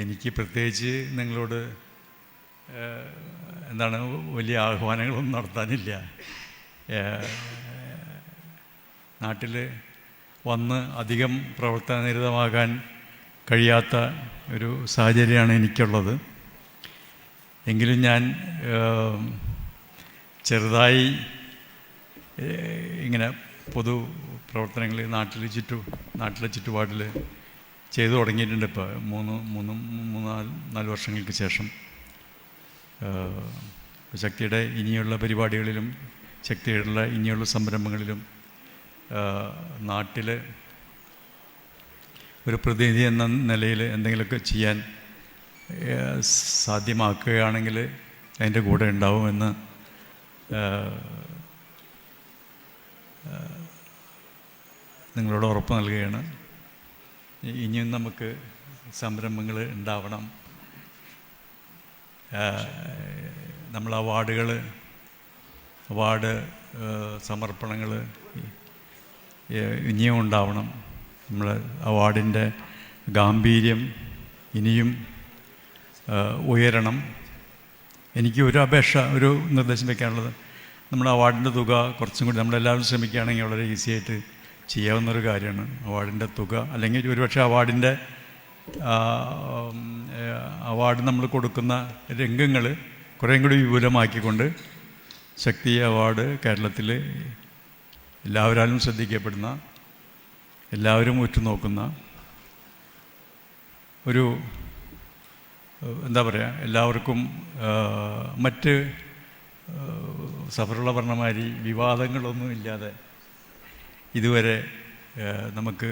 എനിക്ക് പ്രത്യേകിച്ച് നിങ്ങളോട് എന്താണ് വലിയ ആഹ്വാനങ്ങളൊന്നും നടത്താനില്ല. നാട്ടിൽ വന്ന് അധികം പ്രവർത്തനനിരതമാകാൻ കഴിയാത്ത ഒരു സാഹചര്യമാണ് എനിക്കുള്ളത്. എങ്കിലും ഞാൻ ചെറുതായി ഇങ്ങനെ പൊതു പ്രവർത്തനങ്ങൾ നാട്ടിലെ ചുറ്റുപാടിൽ ചെയ്തു തുടങ്ങിയിട്ടുണ്ട്. ഇപ്പോൾ 3-4 വർഷങ്ങൾക്ക് ശേഷം ശക്തിയുടെ ഇനിയുള്ള പരിപാടികളിലും ശക്തിയുള്ള ഇനിയുള്ള സംരംഭങ്ങളിലും നാട്ടിൽ ഒരു പ്രതിനിധി എന്ന നിലയിൽ എന്തെങ്കിലുമൊക്കെ ചെയ്യാൻ സാധ്യമാക്കുകയാണെങ്കിൽ അതിൻ്റെ കൂടെ ഉണ്ടാവുമെന്ന് നിങ്ങളോട് ഉറപ്പ് നൽകുകയാണ്. ഇനിയും നമുക്ക് സംരംഭങ്ങൾ ഉണ്ടാവണം. നമ്മൾ അവാർഡ് സമർപ്പണങ്ങൾ ഇനിയും ഉണ്ടാവണം. നമ്മൾ അവാർഡിൻ്റെ ഗാംഭീര്യം ഇനിയും ഉയരണം. എനിക്ക് ഒരു അപേക്ഷ, ഒരു നിർദ്ദേശം വയ്ക്കാനുള്ളത്, നമ്മുടെ അവാർഡിൻ്റെ തുക കുറച്ചും കൂടി നമ്മളെല്ലാവരും ശ്രമിക്കുകയാണെങ്കിൽ വളരെ ഈസിയായിട്ട് ചെയ്യാവുന്നൊരു കാര്യമാണ്. അവാർഡിൻ്റെ തുക അല്ലെങ്കിൽ ഒരുപക്ഷെ അവാർഡിൻ്റെ അവാർഡ് നമ്മൾ കൊടുക്കുന്ന രംഗങ്ങൾ കുറേയും കൂടി വിപുലമാക്കിക്കൊണ്ട് ശക്തി അവാർഡ് കേരളത്തിൽ എല്ലാവരാലും ശ്രദ്ധിക്കപ്പെടുന്ന, എല്ലാവരും ഉറ്റുനോക്കുന്ന ഒരു എന്താ പറയുക, എല്ലാവർക്കും മറ്റ് സഫറുള്ള പറഞ്ഞമാതിരി വിവാദങ്ങളൊന്നും ഇല്ലാതെ ഇതുവരെ നമുക്ക്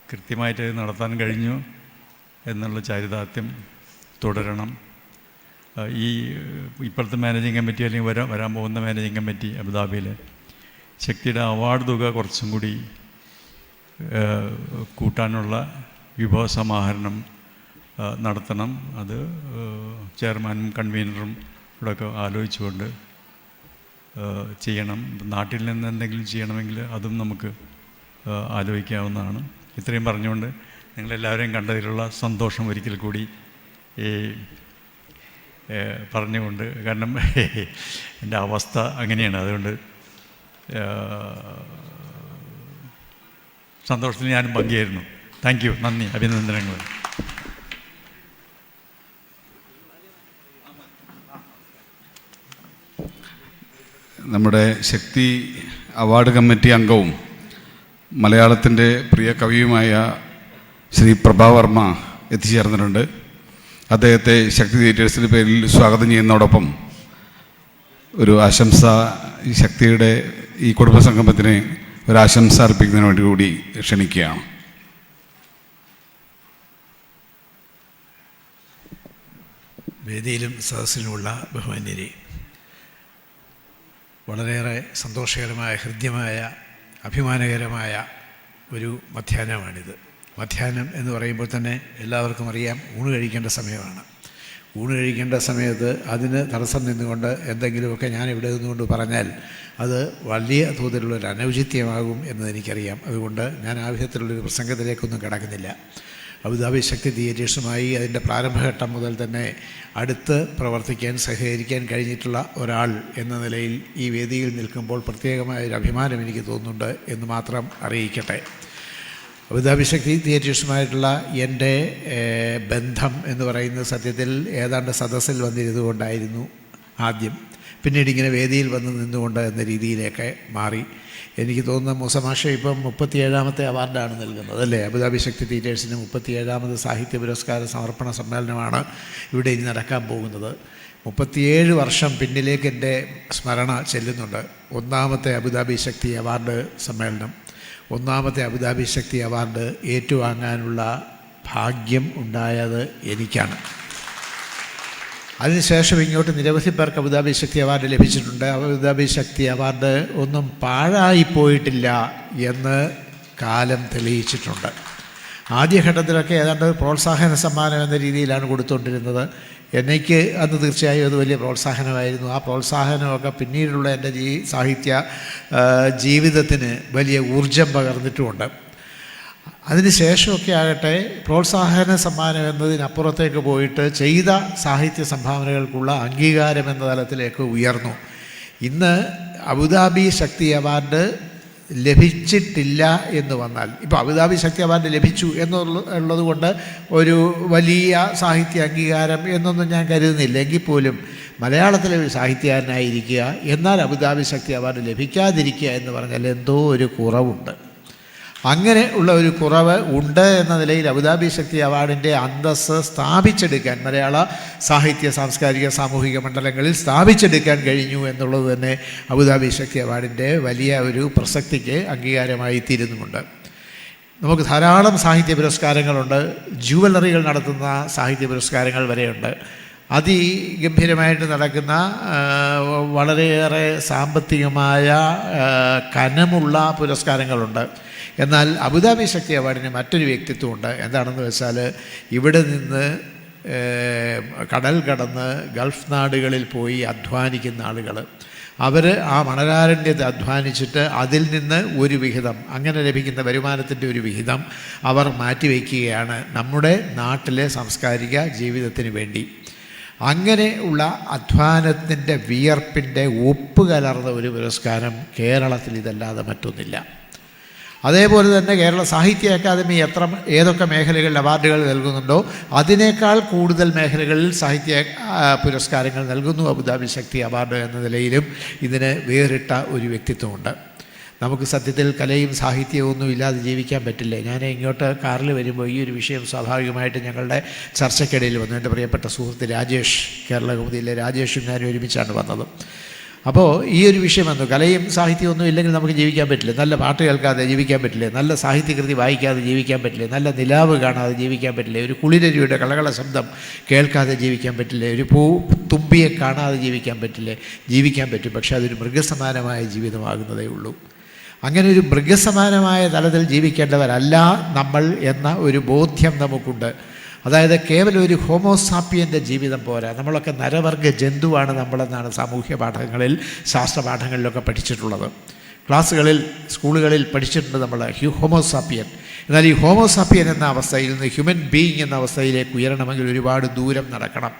കൃത്യമായിട്ട് നടത്താൻ കഴിഞ്ഞു എന്നുള്ള ചാരിതാർത്ഥ്യം തുടരണം. ഈ ഇപ്പോഴത്തെ മാനേജിങ് കമ്മിറ്റി അല്ലെങ്കിൽ വരാൻ പോകുന്ന മാനേജിങ് കമ്മിറ്റി അബുദാബിയിൽ ശക്തിയുടെ അവാർഡ് തുക കുറച്ചും കൂടി കൂട്ടാനുള്ള വിഭവസമാഹരണം നടത്തണം. അത് ചെയർമാനും കൺവീനറും ഇവിടെയൊക്കെ ആലോചിച്ചുകൊണ്ട് ചെയ്യണം. നാട്ടിൽ നിന്ന് എന്തെങ്കിലും ചെയ്യണമെങ്കിൽ അതും നമുക്ക് ആലോചിക്കാവുന്നതാണ്. ഇത്രയും പറഞ്ഞുകൊണ്ട് നിങ്ങളെല്ലാവരെയും കണ്ടതിലുള്ള സന്തോഷം ഒരിക്കൽ കൂടി പറഞ്ഞുകൊണ്ട്, കാരണം എൻ്റെ അവസ്ഥ അങ്ങനെയാണ്, അതുകൊണ്ട് സന്തോഷത്തിൽ ഞാനും പങ്കുചേരുന്നു. താങ്ക് യു, നന്ദി, അഭിനന്ദനങ്ങൾ. നമ്മുടെ ശക്തി അവാർഡ് കമ്മിറ്റി അംഗവും മലയാളത്തിൻ്റെ പ്രിയ കവിയുമായ ശ്രീ പ്രഭാവർമ്മ എത്തിച്ചേർന്നിട്ടുണ്ട്. അദ്ദേഹത്തെ ശക്തി തിയേറ്റേഴ്സിൻ്റെ പേരിൽ സ്വാഗതം ചെയ്യുന്നതോടൊപ്പം ഒരു ആശംസ, ഈ ശക്തിയുടെ ഈ കുടുംബസംഗമത്തിന് ഒരു ആശംസ അർപ്പിക്കുന്നതിന് വേണ്ടി കൂടി ക്ഷണിക്കുകയാണ്. വേദിയിലും സദസ്സിലുമുള്ള ബഹുമാന്യരെ, വളരെയേറെ സന്തോഷകരമായ, ഹൃദ്യമായ, അഭിമാനകരമായ ഒരു മധ്യാഹ്നമാണിത്. മധ്യാഹ്നം എന്ന് പറയുമ്പോൾ തന്നെ എല്ലാവർക്കും അറിയാം, ഊണ് കഴിക്കേണ്ട സമയമാണ്. ഊണ് കഴിക്കേണ്ട സമയത്ത് അതിന് തടസ്സം നിന്നുകൊണ്ട് എന്തെങ്കിലുമൊക്കെ ഞാൻ ഇവിടെ നിന്നുകൊണ്ട് പറഞ്ഞാൽ അത് വലിയ തോതിലുള്ളൊരു അനൗചിത്യമാകും എന്നതെനിക്കറിയാം. അതുകൊണ്ട് ഞാൻ ആ വിധത്തിലുള്ളൊരു പ്രസംഗത്തിലേക്കൊന്നും കടക്കുന്നില്ല. അബുദാബി ശക്തി തിയേറ്റേഴ്സുമായി അതിൻ്റെ പ്രാരംഭഘട്ടം മുതൽ തന്നെ അടുത്ത് പ്രവർത്തിക്കാൻ, സഹകരിക്കാൻ കഴിഞ്ഞിട്ടുള്ള ഒരാൾ എന്ന നിലയിൽ ഈ വേദിയിൽ നിൽക്കുമ്പോൾ പ്രത്യേകമായൊരു അഭിമാനം എനിക്ക് തോന്നുന്നുണ്ട് എന്ന് മാത്രം അറിയിക്കട്ടെ. അബുദാബി ശക്തി തിയേറ്റേഴ്സുമായിട്ടുള്ള എൻ്റെ ബന്ധം എന്ന് പറയുന്നത് സത്യത്തിൽ ഏതാണ്ട് സദസ്സിൽ വന്നിരുന്നുകൊണ്ടായിരുന്നു ആദ്യം. പിന്നീട് ഇങ്ങനെ വേദിയിൽ വന്ന് നിന്നുകൊണ്ട് എന്ന രീതിയിലേക്ക് മാറി. എനിക്ക് തോന്നുന്ന മൂസമാഷ ഇപ്പം 37ാമത്തെ അവാർഡാണ് നൽകുന്നത് അല്ലേ? അബുദാബി ശക്തി തിയേറ്റേഴ്സിന് 37ാമത് സാഹിത്യ പുരസ്കാര സമർപ്പണ സമ്മേളനമാണ് ഇവിടെ ഇനി നടക്കാൻ പോകുന്നത്. 37 വർഷം പിന്നിലേക്ക് എൻ്റെ സ്മരണ ചെല്ലുന്നുണ്ട്. ഒന്നാമത്തെ അബുദാബി ശക്തി അവാർഡ് സമ്മേളനം, ഒന്നാമത്തെ അബുദാബി ശക്തി അവാർഡ് ഏറ്റുവാങ്ങാനുള്ള ഭാഗ്യം ഉണ്ടായത് എനിക്കാണ്. അതിനുശേഷം ഇങ്ങോട്ട് നിരവധി പേർക്ക് അബുദാബി ശക്തി അവാർഡ് ലഭിച്ചിട്ടുണ്ട്. അബുദാബി ശക്തി അവാർഡ് ഒന്നും പാഴായിപ്പോയിട്ടില്ല എന്ന് കാലം തെളിയിച്ചിട്ടുണ്ട്. ആദ്യഘട്ടത്തിലൊക്കെ ഏതാണ്ട് പ്രോത്സാഹന സമ്മാനം എന്ന രീതിയിലാണ് കൊടുത്തുകൊണ്ടിരുന്നത്. എനിക്ക് അന്ന് തീർച്ചയായും അത് വലിയ പ്രോത്സാഹനമായിരുന്നു. ആ പ്രോത്സാഹനമൊക്കെ പിന്നീടുള്ള എൻ്റെ സാഹിത്യ ജീവിതത്തിന് വലിയ ഊർജം പകർന്നിട്ടുമുണ്ട്. അതിനുശേഷമൊക്കെ ആകട്ടെ, പ്രോത്സാഹന സമ്മാനം എന്നതിനപ്പുറത്തേക്ക് പോയിട്ട് ചെയ്ത സാഹിത്യ സംഭാവനകൾക്കുള്ള അംഗീകാരം എന്ന തലത്തിലേക്ക് ഉയർന്നു. ഇന്ന് അബുദാബി ശക്തി അവാർഡ് ലഭിച്ചിട്ടില്ല എന്ന് വന്നാൽ, ഇപ്പോൾ അബുദാബി ശക്തി അവാർഡ് ലഭിച്ചു എന്നുള്ളത് കൊണ്ട് ഒരു വലിയ സാഹിത്യ അംഗീകാരം എന്നൊന്നും ഞാൻ കരുതുന്നില്ല. എങ്കിൽ പോലും മലയാളത്തിലെ ഒരു സാഹിത്യകാരനായിരിക്കുക, എന്നാൽ അബുദാബി ശക്തി അവാർഡ് ലഭിക്കാതിരിക്കുക എന്ന് പറഞ്ഞാൽ എന്തോ ഒരു കുറവുണ്ട്. അങ്ങനെ ഉള്ള ഒരു കുറവ് ഉണ്ട് എന്ന നിലയിൽ അബുദാബി ശക്തി അവാർഡിൻ്റെ അന്തസ്സ് സ്ഥാപിച്ചെടുക്കാൻ, മലയാള സാഹിത്യ, സാംസ്കാരിക, സാമൂഹിക മണ്ഡലങ്ങളിൽ സ്ഥാപിച്ചെടുക്കാൻ കഴിഞ്ഞു എന്നുള്ളത് തന്നെ അബുദാബി ശക്തി അവാർഡിൻ്റെ വലിയ ഒരു പ്രസക്തിക്ക് അംഗീകാരമായി തീരുന്നുമുണ്ട്. നമുക്ക് ധാരാളം സാഹിത്യ പുരസ്കാരങ്ങളുണ്ട്. ജുവലറികൾ നടത്തുന്ന സാഹിത്യ പുരസ്കാരങ്ങൾ വരെയുണ്ട്. അതിഗംഭീരമായിട്ട് നടക്കുന്ന, വളരെയേറെ സാമ്പത്തികമായ കനമുള്ള പുരസ്കാരങ്ങളുണ്ട്. എന്നാൽ അബുദാബി ശക്തി അവാർഡിന് മറ്റൊരു വ്യക്തിത്വമുണ്ട്. എന്താണെന്ന് വെച്ചാൽ, ഇവിടെ നിന്ന് കടൽ കടന്ന് ഗൾഫ് നാടുകളിൽ പോയി അധ്വാനിക്കുന്ന ആളുകൾ, അവർ ആ മണലാരണ്യത്തെ അധ്വാനിച്ചിട്ട് അതിൽ നിന്ന് ഒരു വിഹിതം, അങ്ങനെ ലഭിക്കുന്ന വരുമാനത്തിൻ്റെ ഒരു വിഹിതം അവർ മാറ്റിവെക്കുകയാണ് നമ്മുടെ നാട്ടിലെ സാംസ്കാരിക ജീവിതത്തിന് വേണ്ടി. അങ്ങനെ ഉള്ള അധ്വാനത്തിൻ്റെ വിയർപ്പിൻ്റെ ഉപ്പ് കലർന്ന ഒരു പുരസ്കാരം കേരളത്തിൽ ഇതല്ലാതെ മറ്റൊന്നില്ല. അതേപോലെ തന്നെ കേരള സാഹിത്യ അക്കാദമി ഏതൊക്കെ മേഖലകളിൽ അവാർഡുകൾ നൽകുന്നുണ്ടോ അതിനേക്കാൾ കൂടുതൽ മേഖലകളിൽ സാഹിത്യ പുരസ്കാരങ്ങൾ നൽകുന്നു. അബുദാബി ശക്തി അവാർഡ് എന്ന നിലയിലും ഇതിന് വേറിട്ട ഒരു വ്യക്തിത്വമുണ്ട്. നമുക്ക് സത്യത്തിൽ കലയും സാഹിത്യവും ഒന്നും ഇല്ലാതെ ജീവിക്കാൻ പറ്റില്ലേ? ഞാൻ ഇങ്ങോട്ട് കാറിൽ വരുമ്പോൾ ഈ ഒരു വിഷയം സ്വാഭാവികമായിട്ട് ഞങ്ങളുടെ ചർച്ചയ്ക്കിടയിൽ വന്നു. എൻ്റെ പ്രിയപ്പെട്ട സുഹൃത്ത് രാജേഷ്, കേരള കൗമുദിയിലെ രാജേഷും ഞാനും ഒരുമിച്ചാണ് വന്നത്. അപ്പോൾ ഈ ഒരു വിഷയം വന്നു. കലയും സാഹിത്യവും ഒന്നും ഇല്ലെങ്കിൽ നമുക്ക് ജീവിക്കാൻ പറ്റില്ല. നല്ല പാട്ട് കേൾക്കാതെ ജീവിക്കാൻ പറ്റില്ലേ? നല്ല സാഹിത്യകൃതി വായിക്കാതെ ജീവിക്കാൻ പറ്റില്ലേ? നല്ല നിലാവ് കാണാതെ ജീവിക്കാൻ പറ്റില്ലേ? ഒരു കുളിരരിയുടെ കളകള ശബ്ദം കേൾക്കാതെ ജീവിക്കാൻ പറ്റില്ലേ? ഒരു തുമ്പിയെ കാണാതെ ജീവിക്കാൻ പറ്റില്ലേ? ജീവിക്കാൻ പറ്റും. പക്ഷേ അതൊരു മൃഗസമാനമായ ജീവിതമാകുന്നതേ ഉള്ളൂ. അങ്ങനെ ഒരു മൃഗസമാനമായ തലത്തിൽ ജീവിക്കേണ്ടവരല്ല നമ്മൾ എന്ന ഒരു ബോധ്യം നമുക്കുണ്ട്. അതായത് കേവലം ഒരു ഹോമോസാപ്പിയൻ്റെ ജീവിതം പോരാ. നമ്മളൊക്കെ നരവർഗ ജന്തുവാണ് നമ്മളെന്നാണ് സാമൂഹ്യ പാഠങ്ങളിൽ, ശാസ്ത്ര പാഠങ്ങളിലൊക്കെ പഠിച്ചിട്ടുള്ളത്. ക്ലാസ്സുകളിൽ, സ്കൂളുകളിൽ പഠിച്ചിട്ടുണ്ട് നമ്മൾ ഹോമോസാപ്പിയൻ. എന്നാൽ ഈ ഹോമോസാപ്പിയൻ എന്ന അവസ്ഥയിൽ നിന്ന് ഹ്യൂമൻ ബീയിങ് എന്ന അവസ്ഥയിലേക്ക് ഉയരണമെങ്കിൽ ഒരുപാട് ദൂരം നടക്കണം.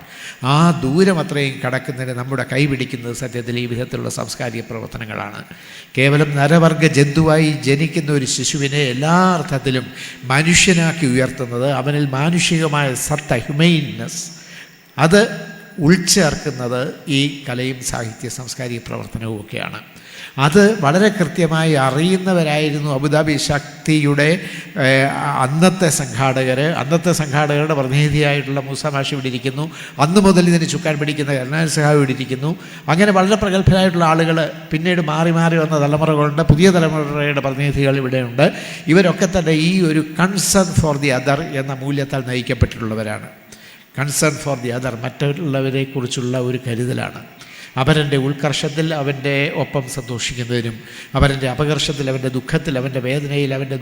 ആ ദൂരം അത്രയും കടക്കുന്നതിന് നമ്മുടെ കൈപിടിക്കുന്നത് സത്യത്തിൽ ഈ വിധത്തിലുള്ള സാംസ്കാരിക പ്രവർത്തനങ്ങളാണ്. കേവലം നരവർഗ ജന്തുവായി ജനിക്കുന്ന ഒരു ശിശുവിനെ എല്ലാ അർത്ഥത്തിലും മനുഷ്യനാക്കി ഉയർത്തുന്നത്, അവനിൽ മാനുഷികമായ സത്ത, ഹ്യൂമെയിൻനെസ്, അത് ഉൾച്ചേർക്കുന്നത് ഈ കലയും സാഹിത്യ സാംസ്കാരിക പ്രവർത്തനവും ഒക്കെയാണ്. അത് വളരെ കൃത്യമായി അറിയുന്നവരായിരുന്നു അബുദാബി ശക്തിയുടെ അന്നത്തെ സംഘാടകരുടെ പ്രതിനിധിയായിട്ടുള്ള മൂസ മാഷി ഇവിടെ ഇരിക്കുന്നു. അന്ന് മുതൽ ഇതിന് ചുക്കാൻ പിടിക്കുന്ന കരുണാകരൻ സഹാബ് ഇവിടെ ഇരിക്കുന്നു. അങ്ങനെ വളരെ പ്രഗത്ഭരായിട്ടുള്ള ആളുകൾ, പിന്നീട് മാറി മാറി വന്ന തലമുറകളുണ്ട്, പുതിയ തലമുറയുടെ പ്രതിനിധികൾ ഇവിടെയുണ്ട്. ഇവരൊക്കെ തന്നെ ഈ ഒരു കൺസേൺ ഫോർ ദി അതർ എന്ന മൂല്യത്താൽ നയിക്കപ്പെട്ടിട്ടുള്ളവരാണ്. കൺസേൺ ഫോർ ദി അതർ, മറ്റുള്ളവരെക്കുറിച്ചുള്ള ഒരു കരുതലാണ്. അവൻ്റെ ഉത്കർഷത്തിൽ അവൻ്റെ ഒപ്പം സന്തോഷിക്കുന്നതിനും, അവൻ്റെ അപകർഷത്തിൽ, അവൻ്റെ ദുഃഖത്തിൽ, അവൻ്റെ വേദനയിൽ അവൻ്റെ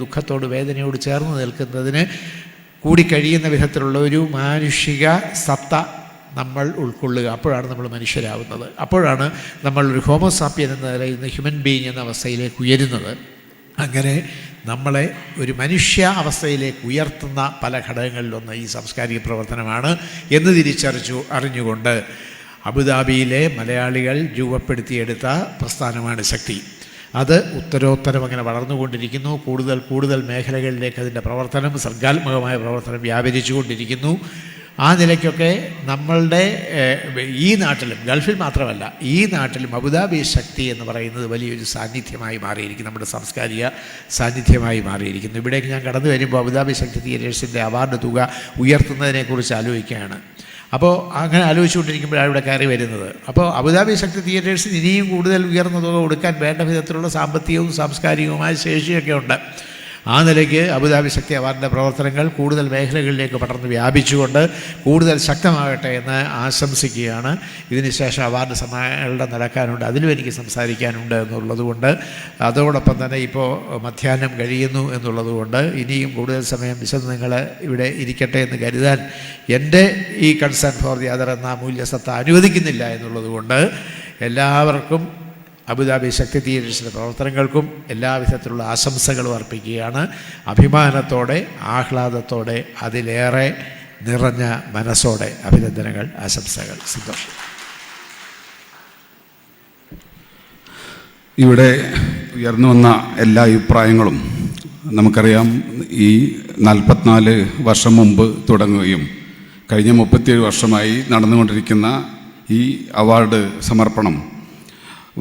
വേദനയോട് ചേർന്ന് നിൽക്കുന്നതിന് കൂടി കഴിയുന്ന വിധത്തിലുള്ള ഒരു മാനുഷിക സത്ത നമ്മൾ ഉൾക്കൊള്ളുക. അപ്പോഴാണ് നമ്മൾ മനുഷ്യരാകുന്നത്. അപ്പോഴാണ് നമ്മൾ ഒരു ഹോമോസാപ്പിയൻ എന്ന നിലയിൽ നിന്ന് ഹ്യൂമൻ ബീയിങ് എന്ന അവസ്ഥയിലേക്ക് ഉയരുന്നത്. അങ്ങനെ നമ്മളെ ഒരു മനുഷ്യ അവസ്ഥയിലേക്ക് ഉയർത്തുന്ന പല ഘടകങ്ങളിലൊന്ന് ഈ സാംസ്കാരിക പ്രവർത്തനമാണ് എന്ന് അറിഞ്ഞുകൊണ്ട് അബുദാബിയിലെ മലയാളികൾ രൂപപ്പെടുത്തിയെടുത്ത പ്രസ്ഥാനമാണ് ശക്തി. അത് ഉത്തരോത്തരം അങ്ങനെ വളർന്നുകൊണ്ടിരിക്കുന്നു. കൂടുതൽ മേഖലകളിലേക്ക് അതിൻ്റെ പ്രവർത്തനം, സർഗാത്മകമായ പ്രവർത്തനം വ്യാപരിച്ചുകൊണ്ടിരിക്കുന്നു. ആ നിലയ്ക്കൊക്കെ നമ്മളുടെ ഈ നാട്ടിലും, ഗൾഫിൽ മാത്രമല്ല, ഈ നാട്ടിലും അബുദാബി ശക്തി എന്ന് പറയുന്നത് വലിയൊരു സാന്നിധ്യമായി മാറിയിരിക്കുന്നു, നമ്മുടെ സാംസ്കാരിക സാന്നിധ്യമായി മാറിയിരിക്കുന്നു. ഇവിടേക്ക് ഞാൻ കടന്നു വരുമ്പോൾ അബുദാബി ശക്തി തിയേറ്റേഴ്സിൻ്റെ അവാർഡ് തുക ഉയർത്തുന്നതിനെക്കുറിച്ച് ആലോചിക്കുകയാണ്. അപ്പോൾ അങ്ങനെ ആലോചിച്ചുകൊണ്ടിരിക്കുമ്പോഴാണ് ഇവിടെ കയറി വരുന്നത്. അപ്പോൾ അബുദാബി ശക്തി തിയേറ്റേഴ്സിന് ഇനിയും കൂടുതൽ ഉയർന്ന തുക കൊടുക്കാൻ വേണ്ട വിധത്തിലുള്ള സാമ്പത്തികവും സാംസ്കാരികവുമായ ശേഷിയൊക്കെ ഉണ്ട്. ആ നിലയ്ക്ക് അബുദാബി ശക്തി അവാർഡിൻ്റെ പ്രവർത്തനങ്ങൾ കൂടുതൽ മേഖലകളിലേക്ക് പടർന്ന് വ്യാപിച്ചുകൊണ്ട് കൂടുതൽ ശക്തമാകട്ടെ എന്ന് ആശംസിക്കുകയാണ്. ഇതിനുശേഷം അവാർഡ് സമ്മേളനം നടക്കാനുണ്ട്, അതിലും എനിക്ക് സംസാരിക്കാനുണ്ട് എന്നുള്ളതുകൊണ്ട്, അതോടൊപ്പം തന്നെ ഇപ്പോൾ മധ്യാഹ്നം കഴിയുന്നു എന്നുള്ളതുകൊണ്ട് ഇനിയും കൂടുതൽ സമയം നിങ്ങൾ ഇവിടെ ഇരിക്കട്ടെ എന്ന് കരുതാൻ എൻ്റെ ഈ കൺസേൺ ഫോർ ദി അതർ എന്ന മൂല്യസത്ത അനുവദിക്കുന്നില്ല എന്നുള്ളതുകൊണ്ട് എല്ലാവർക്കും അബുദാബി ശക്തി തിയേറ്റേഴ്സിൻ്റെ പ്രവർത്തനങ്ങൾക്കും എല്ലാവിധത്തിലുള്ള ആശംസകളും അർപ്പിക്കുകയാണ്. അഭിമാനത്തോടെ, ആഹ്ലാദത്തോടെ, അതിലേറെ നിറഞ്ഞ മനസ്സോടെ അഭിനന്ദനങ്ങൾ, ആശംസകൾ. സന്തോഷം. ഇവിടെ ഉയർന്നു വന്ന എല്ലാ അഭിപ്രായങ്ങളും നമുക്കറിയാം. ഈ 44 വർഷം മുമ്പ് തുടങ്ങുകയും കഴിഞ്ഞ 37 വർഷമായി നടന്നുകൊണ്ടിരിക്കുന്ന ഈ അവാർഡ് സമർപ്പണം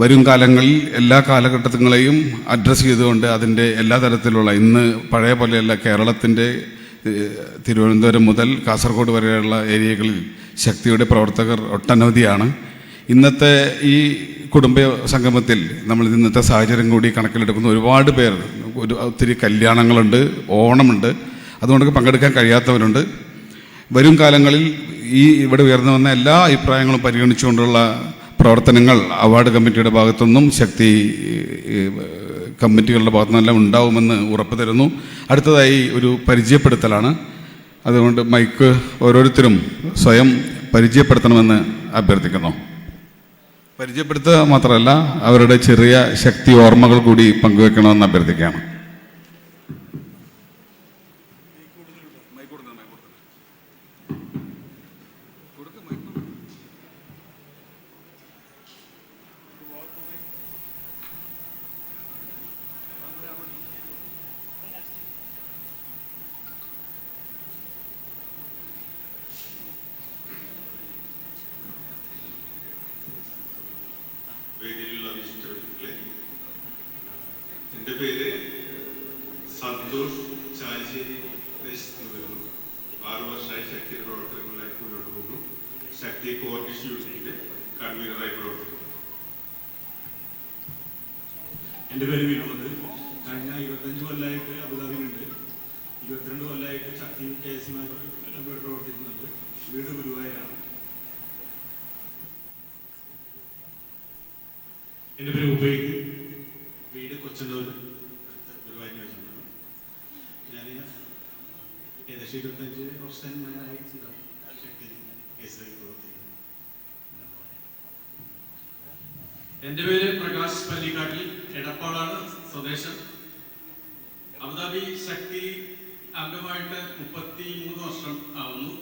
വരും കാലങ്ങളിൽ എല്ലാ കാലഘട്ടങ്ങളെയും അഡ്രസ്സ് ചെയ്തുകൊണ്ട് അതിൻ്റെ എല്ലാ തരത്തിലുള്ള, ഇന്ന് പഴയ പോലെയല്ല, കേരളത്തിൻ്റെ തിരുവനന്തപുരം മുതൽ കാസർഗോഡ് വരെയുള്ള ഏരിയകളിൽ ശക്തിയുടെ പ്രവർത്തകർ ഒട്ടനവധിയാണ്. ഇന്നത്തെ ഈ കുടുംബ സംഗമത്തിൽ നമ്മൾ ഇന്നത്തെ സാഹചര്യം കൂടി കണക്കിലെടുക്കുന്ന ഒരുപാട് പേർ, ഒത്തിരി കല്യാണങ്ങളുണ്ട്, ഓണമുണ്ട്, അതുകൊണ്ടൊക്കെ പങ്കെടുക്കാൻ കഴിയാത്തവരുണ്ട്. വരും കാലങ്ങളിൽ ഈ ഇവിടെ ഉയർന്നു വന്ന എല്ലാ അഭിപ്രായങ്ങളും പരിഗണിച്ചുകൊണ്ടുള്ള പ്രവർത്തനങ്ങൾ അവാർഡ് കമ്മിറ്റിയുടെ ഭാഗത്തുനിന്നും ശക്തി കമ്മിറ്റികളുടെ ഭാഗത്തുനിന്നെല്ലാം ഉണ്ടാവുമെന്ന് ഉറപ്പ് തരുന്നു. അടുത്തതായി ഒരു പരിചയപ്പെടുത്തലാണ്. അതുകൊണ്ട് മൈക്ക് ഓരോരുത്തരും സ്വയം പരിചയപ്പെടുത്തണമെന്ന് അഭ്യർത്ഥിക്കുന്നു. പരിചയപ്പെടുത്തുക മാത്രമല്ല, അവരുടെ ചെറിയ ശക്തി ഓർമ്മകൾ കൂടി പങ്കുവെക്കണമെന്ന് അഭ്യർത്ഥിക്കുകയാണ്. സന്തോഷ് ചാലിശ്ശേരി പ്രദേശത്ത് വരുന്നു. 6 വർഷമായി ശക്തിയുടെ പ്രവർത്തനങ്ങളിലായി മുന്നോട്ട് പോകുന്നു. ശക്തി കോർഡിനേഷൻ യൂണിറ്റിന്റെ കൺവീനറായി പ്രവർത്തിക്കുന്നു. എൻ്റെ പേര് വിനോദ്. കഴിഞ്ഞ 25 കൊല്ലമായിട്ട് അബുദാബിയിലുണ്ട്. 22 കൊല്ലമായിട്ട് ശക്തി KSയുമായി പ്രവർത്തിക്കുന്നുണ്ട്. വീട് ഗുരുവായൂരാണ്. എൻ്റെ പേര് ഉപയോഗിക്ക്. വീട് കൊച്ചണ്ടൂർ ഗുരുവായൂരിന് വെച്ചിട്ടുണ്ടാണ്. ഞാൻ ഏകദേശം 25 വർഷമായി ശക്തി KSയിൽ പ്രവർത്തിക്കുന്നു. എൻ്റെ പേര് പ്രകാശ് പല്ലിക്കാട്ടിൽ, എടപ്പാളാണ് സ്വദേശം. അബുദാബി ശക്തി അംഗമായിട്ട് 33 വർഷം ആവുന്നു.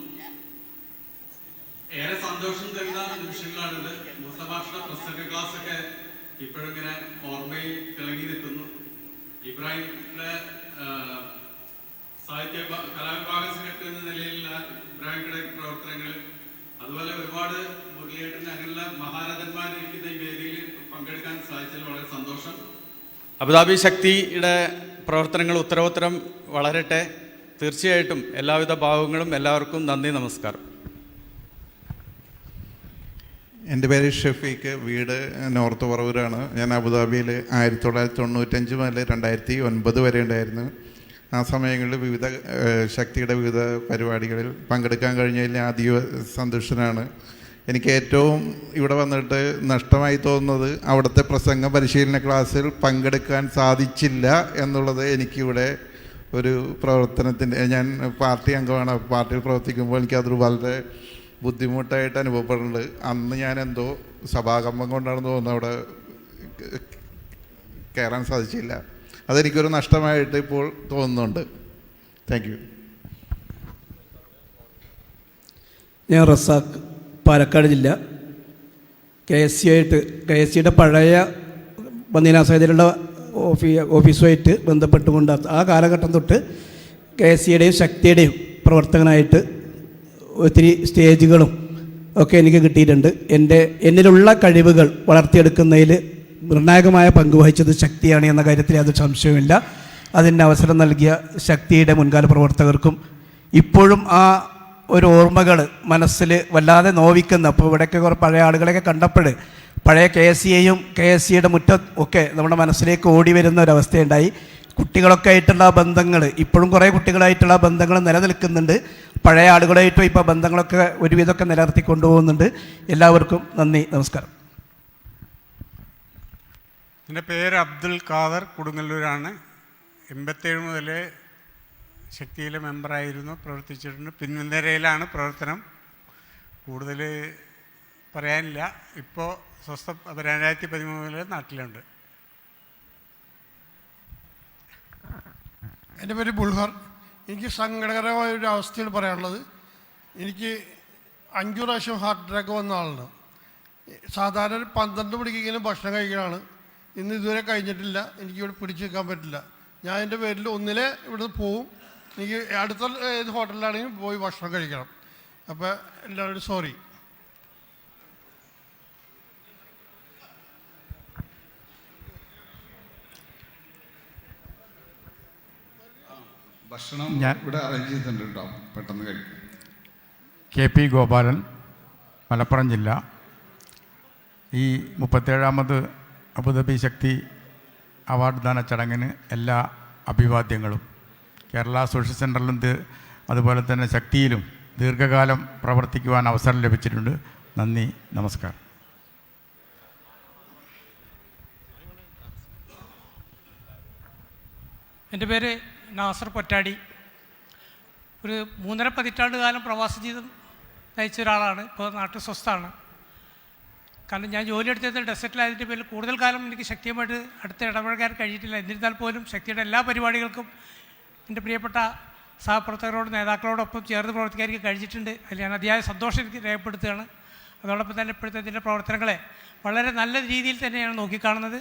ഏറെ സന്തോഷം തരുന്ന നിമിഷങ്ങളാണിത്. മുസ്തഫാഷയുടെ പ്രസംഗ ക്ലാസ് ഒക്കെ ഇപ്പോഴും ഇങ്ങനെ ഓർമ്മയിൽ തിളങ്ങി നിൽക്കുന്നു. ഇബ്രാഹിമിന്റെ സാഹിത്യ കലാവിഭാഗ സെക്രട്ടറി എന്ന നിലയിലുള്ള ഇബ്രാഹിമിയുടെ പ്രവർത്തനങ്ങൾ, അതുപോലെ ഒരുപാട് മുരളിയേട്ടൻ അങ്ങനെയുള്ള മഹാരഥന്മാരിരിക്കുന്ന ഈ വേദിയിൽ പങ്കെടുക്കാൻ സാധിച്ചതിൽ വളരെ സന്തോഷം. അബുദാബി ശക്തിയുടെ പ്രവർത്തനങ്ങൾ ഉത്തരോത്തരം വളരട്ടെ. തീർച്ചയായിട്ടും എല്ലാവിധ ഭാവങ്ങളും എല്ലാവർക്കും നന്ദി, നമസ്കാരം. എൻ്റെ പേര് ഷഫീഖ്, വീട് നോർത്ത് പറവൂരാണ്. ഞാൻ അബുദാബിയിൽ 1995 മുതൽ 2009 വരെ ഉണ്ടായിരുന്നു. ആ സമയങ്ങളിൽ വിവിധ ശക്തിയുടെ വിവിധ പരിപാടികളിൽ പങ്കെടുക്കാൻ കഴിഞ്ഞതിൽ അതീവ സന്തുഷ്ടനാണ്. എനിക്ക് ഏറ്റവും ഇവിടെ വന്നിട്ട് നഷ്ടമായി തോന്നുന്നത് അവിടുത്തെ പ്രസംഗ പരിശീലന ക്ലാസ്സിൽ പങ്കെടുക്കാൻ സാധിച്ചില്ല എന്നുള്ളത്. എനിക്കിവിടെ ഒരു പ്രവർത്തനത്തിൻ്റെ, ഞാൻ പാർട്ടി അംഗമാണ്. പാർട്ടിയിൽ പ്രവർത്തിക്കുമ്പോൾ എനിക്കതൊരു വളരെ ബുദ്ധിമുട്ടായിട്ട് അനുഭവപ്പെടുന്നുണ്ട്. അന്ന് ഞാൻ എന്തോ സഭാകമ്പം കൊണ്ടാണെന്ന് തോന്നുന്നു അവിടെ കയറാൻ സാധിച്ചില്ല. അതെനിക്കൊരു നഷ്ടമായിട്ട് ഇപ്പോൾ തോന്നുന്നുണ്ട്. Thank you. ഞാൻ റസാഖ്, പാലക്കാട് ജില്ല. KSയുടെ പഴയ ബന്ദിനാസായതിലുള്ള ഓഫീസുമായിട്ട് ബന്ധപ്പെട്ടുകൊണ്ട് ആ കാലഘട്ടം തൊട്ട് KSയുടെയും ശക്തിയുടെയും പ്രവർത്തകനായിട്ട് ഒത്തിരി സ്റ്റേജുകളും ഒക്കെ എനിക്ക് കിട്ടിയിട്ടുണ്ട്. എന്നിലുള്ള കഴിവുകൾ വളർത്തിയെടുക്കുന്നതിൽ നിർണായകമായ പങ്ക് വഹിച്ചത് ശക്തിയാണ് എന്ന കാര്യത്തിൽ യാതൊരു സംശയവുമില്ല. അതിന് അവസരം നൽകിയ ശക്തിയുടെ മുൻകാല പ്രവർത്തകർക്കും ഇപ്പോഴും ആ ഒരു ഓർമ്മകൾ മനസ്സിൽ വല്ലാതെ നോവിക്കുന്ന, അപ്പോൾ ഇവിടെയൊക്കെ കുറേ പഴയ ആളുകളെയൊക്കെ കണ്ടപ്പോൾ പഴയ KSയെയും KSയുടെ മുറ്റം ഒക്കെ നമ്മുടെ മനസ്സിലേക്ക് ഓടി വരുന്ന ഒരവസ്ഥയുണ്ടായി. കുട്ടികളൊക്കെ ആയിട്ടുള്ള ബന്ധങ്ങൾ, ഇപ്പോഴും കുറേ കുട്ടികളായിട്ടുള്ള ബന്ധങ്ങൾ നിലനിൽക്കുന്നുണ്ട്. പഴയ ആളുകളായിട്ടും ഇപ്പോൾ ബന്ധങ്ങളൊക്കെ ഒരുവിധമൊക്കെ നിലനിർത്തി കൊണ്ടുപോകുന്നുണ്ട്. എല്ലാവർക്കും നന്ദി, നമസ്കാരം. എൻ്റെ പേര് അബ്ദുൽ ഖാദർ, കൊടുങ്ങല്ലൂരാണ്. 87 മുതൽ ശക്തിയിലെ മെമ്പറായിരുന്നു, പ്രവർത്തിച്ചിട്ടുണ്ട്. പിൻനിരയിലാണ് പ്രവർത്തനം. കൂടുതൽ പറയാനില്ല. ഇപ്പോൾ 2013 നാട്ടിലുണ്ട്. എൻ്റെ പേര് ബുൾഹർ. എനിക്ക് സങ്കടകരമായ ഒരു അവസ്ഥയാണ് പറയാനുള്ളത്. എനിക്ക് 5 പ്രാവശ്യം ഹാർട്ട് അറ്റാക്ക് വന്ന ആളാണ്. സാധാരണ ഒരു 12 മണിക്കെങ്കിലും ഭക്ഷണം കഴിക്കലാണ്. ഇന്ന് ഇതുവരെ കഴിഞ്ഞിട്ടില്ല. എനിക്കിവിടെ പിടിച്ചു വെക്കാൻ പറ്റില്ല. ഞാൻ എൻ്റെ പേരിൽ ഒന്നിലെ ഇവിടുന്ന് പോവും. എനിക്ക് അടുത്ത ഏത് ഹോട്ടലിലാണെങ്കിലും പോയി ഭക്ഷണം കഴിക്കണം. അപ്പോൾ എല്ലാവരോടും സോറി. ഭക്ഷണം ഞാൻ ഇവിടെ അറേഞ്ച് ചെയ്തിട്ടുണ്ട് കേട്ടോ, പെട്ടെന്ന് കഴിക്കും. KP ഗോപാലൻ, മലപ്പുറം ജില്ല. ഈ 37ാമത് അബുദാബി ശക്തി അവാർഡ് ദാന ചടങ്ങിന് എല്ലാ അഭിവാദ്യങ്ങളും. കേരള സോഷ്യൽ സെൻ്ററിലും അതുപോലെ തന്നെ ശക്തിയിലും ദീർഘകാലം പ്രവർത്തിക്കുവാൻ അവസരം ലഭിച്ചിട്ടുണ്ട്. നന്ദി, നമസ്കാരം. എൻ്റെ പേര് നാസർ പൊറ്റാടി. ഒരു 3.5 പതിറ്റാണ്ട് കാലം പ്രവാസ ജീവിതം നയിച്ച ഒരാളാണ്. ഇപ്പോൾ നാട്ടിൽ സ്വസ്ഥമാണ്. കാരണം ഞാൻ ജോലിയെടുത്തത് ഡെസർട്ടിലായതിൻ്റെ പേരിൽ കൂടുതൽ കാലം എനിക്ക് ശക്തിയുമായിട്ട് അടുത്ത് ഇടപഴകാൻ കഴിഞ്ഞിട്ടില്ല. എന്നിരുന്നാൽ പോലും ശക്തിയുടെ എല്ലാ പരിപാടികൾക്കും എൻ്റെ പ്രിയപ്പെട്ട സഹപ്രവർത്തകരോടും നേതാക്കളോടൊപ്പം ചേർന്ന് പ്രവർത്തിക്കാൻ എനിക്ക് കഴിഞ്ഞിട്ടുണ്ട്. അതിൽ ഞാൻ അതിയായ സന്തോഷം എനിക്ക് രേഖപ്പെടുത്തുകയാണ്. അതോടൊപ്പം തന്നെ ഇപ്പോഴത്തെ ഇതിൻ്റെ പ്രവർത്തനങ്ങളെ വളരെ നല്ല രീതിയിൽ തന്നെയാണ് നോക്കിക്കാണുന്നത്.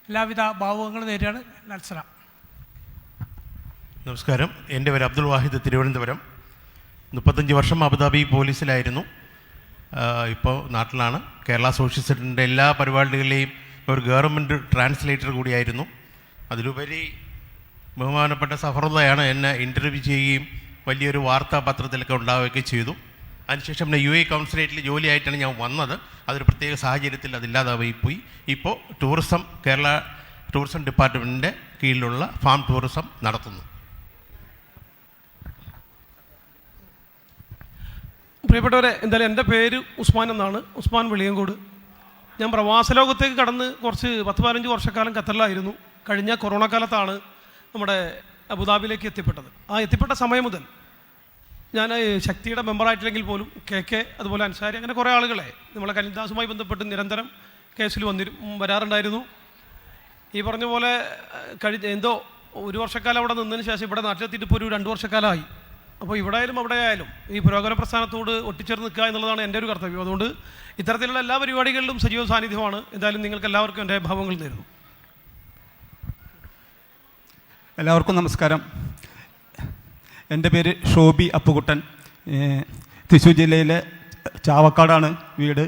എല്ലാവിധ ഭാവുകങ്ങളും നേരിടുകയാണ്. ലാൽസലാം. നമസ്കാരം. എൻ്റെ പേര് അബ്ദുൾ വാഹിദ്, തിരുവനന്തപുരം. 35 വർഷം അബുദാബി പോലീസിലായിരുന്നു. ഇപ്പോൾ നാട്ടിലാണ്. കേരള സോഷ്യൽ സെൻ്ററിൻ്റെ എല്ലാ പരിപാടികളിലെയും ഒരു ഗവൺമെൻറ് ട്രാൻസ്ലേറ്റർ കൂടിയായിരുന്നു. അതിലുപരി ബഹുമാനപ്പെട്ട സഫറുള്ളയാണ് എന്നെ ഇൻ്റർവ്യൂ ചെയ്യുകയും വലിയൊരു വാർത്താപത്രത്തിലൊക്കെ ഉണ്ടാവുകയൊക്കെ ചെയ്തു. അതിനുശേഷം പിന്നെ UAE കൗൺസിലേറ്റിൽ ജോലിയായിട്ടാണ് ഞാൻ വന്നത്. അതൊരു പ്രത്യേക സാഹചര്യത്തിൽ അതില്ലാതായി പോയി. ഇപ്പോൾ കേരള ടൂറിസം ഡിപ്പാർട്ട്മെൻറ്റിൻ്റെ കീഴിലുള്ള ഫാം ടൂറിസം നടത്തുന്നു. പ്രിയപ്പെട്ടവരെ, എന്തായാലും എൻ്റെ പേര് ഉസ്മാൻ എന്നാണ്, ഉസ്മാൻ വെളിയങ്കോട്. ഞാൻ പ്രവാസ ലോകത്തേക്ക് കടന്ന് 10-15 വർഷക്കാലം ഖത്തറിലായിരുന്നു. കഴിഞ്ഞ കൊറോണ കാലത്താണ് നമ്മുടെ അബുദാബിയിലേക്ക് എത്തിപ്പെട്ടത്. ആ എത്തിപ്പെട്ട സമയം മുതൽ ഞാൻ ശക്തിയുടെ മെമ്പറായിട്ടില്ലെങ്കിൽ പോലും KK അതുപോലെ അൻസാരി അങ്ങനെ കുറേ ആളുകളെ നമ്മളെ കലിദാസുമായി ബന്ധപ്പെട്ട് നിരന്തരം കേസിൽ വരാറുണ്ടായിരുന്നു. ഈ പറഞ്ഞ പോലെ എന്തോ 1 വർഷക്കാലം അവിടെ നിന്നതിന് ശേഷം ഇവിടെ നാട്ടിലെത്തിയിട്ട് ഇപ്പോൾ ഒരു 2 വർഷക്കാലമായി. അപ്പോൾ ഇവിടെ ആയാലും അവിടെ ആയാലും ഈ പുരോഗമന പ്രസ്ഥാനത്തോട് ഒട്ടിച്ചേർന്ന് നിൽക്കുക എന്നുള്ളതാണ് എൻ്റെ ഒരു കർത്തവ്യം. അതുകൊണ്ട് ഇത്തരത്തിലുള്ള എല്ലാ പരിപാടികളിലും സജീവ സാന്നിധ്യമാണ്. എന്തായാലും നിങ്ങൾക്ക് എല്ലാവർക്കും എൻ്റെ ഭാവങ്ങൾ നേരുന്നു. എല്ലാവർക്കും നമസ്കാരം. എൻ്റെ പേര് ഷോബി അപ്പുകുട്ടൻ. തൃശ്ശൂർ ജില്ലയിലെ ചാവക്കാടാണ് വീട്.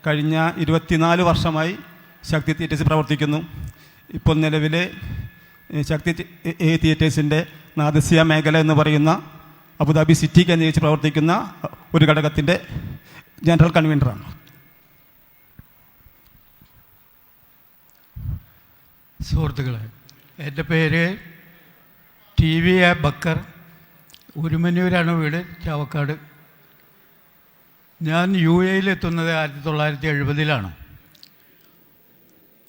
കഴിഞ്ഞ 24 വർഷമായി ശക്തി തിയേറ്റേഴ്സ് പ്രവർത്തിക്കുന്നു. ഇപ്പോൾ നിലവിൽ ശക്തി തിയേറ്റേഴ്സിൻ്റെ നാദസ്യ മേഖല എന്ന് പറയുന്ന അബുദാബി സിറ്റി കേന്ദ്രീകരിച്ച് പ്രവർത്തിക്കുന്ന ഒരു ഘടകത്തിൻ്റെ ജനറൽ കൺവീനറാണ്. സുഹൃത്തുക്കളെ, എൻ്റെ പേര് TV A ബക്കർ. ഉരുമന്നൂരാണ് വീട്, ചാവക്കാട്. ഞാൻ UAE എത്തുന്നത് 1970-ലാണ്.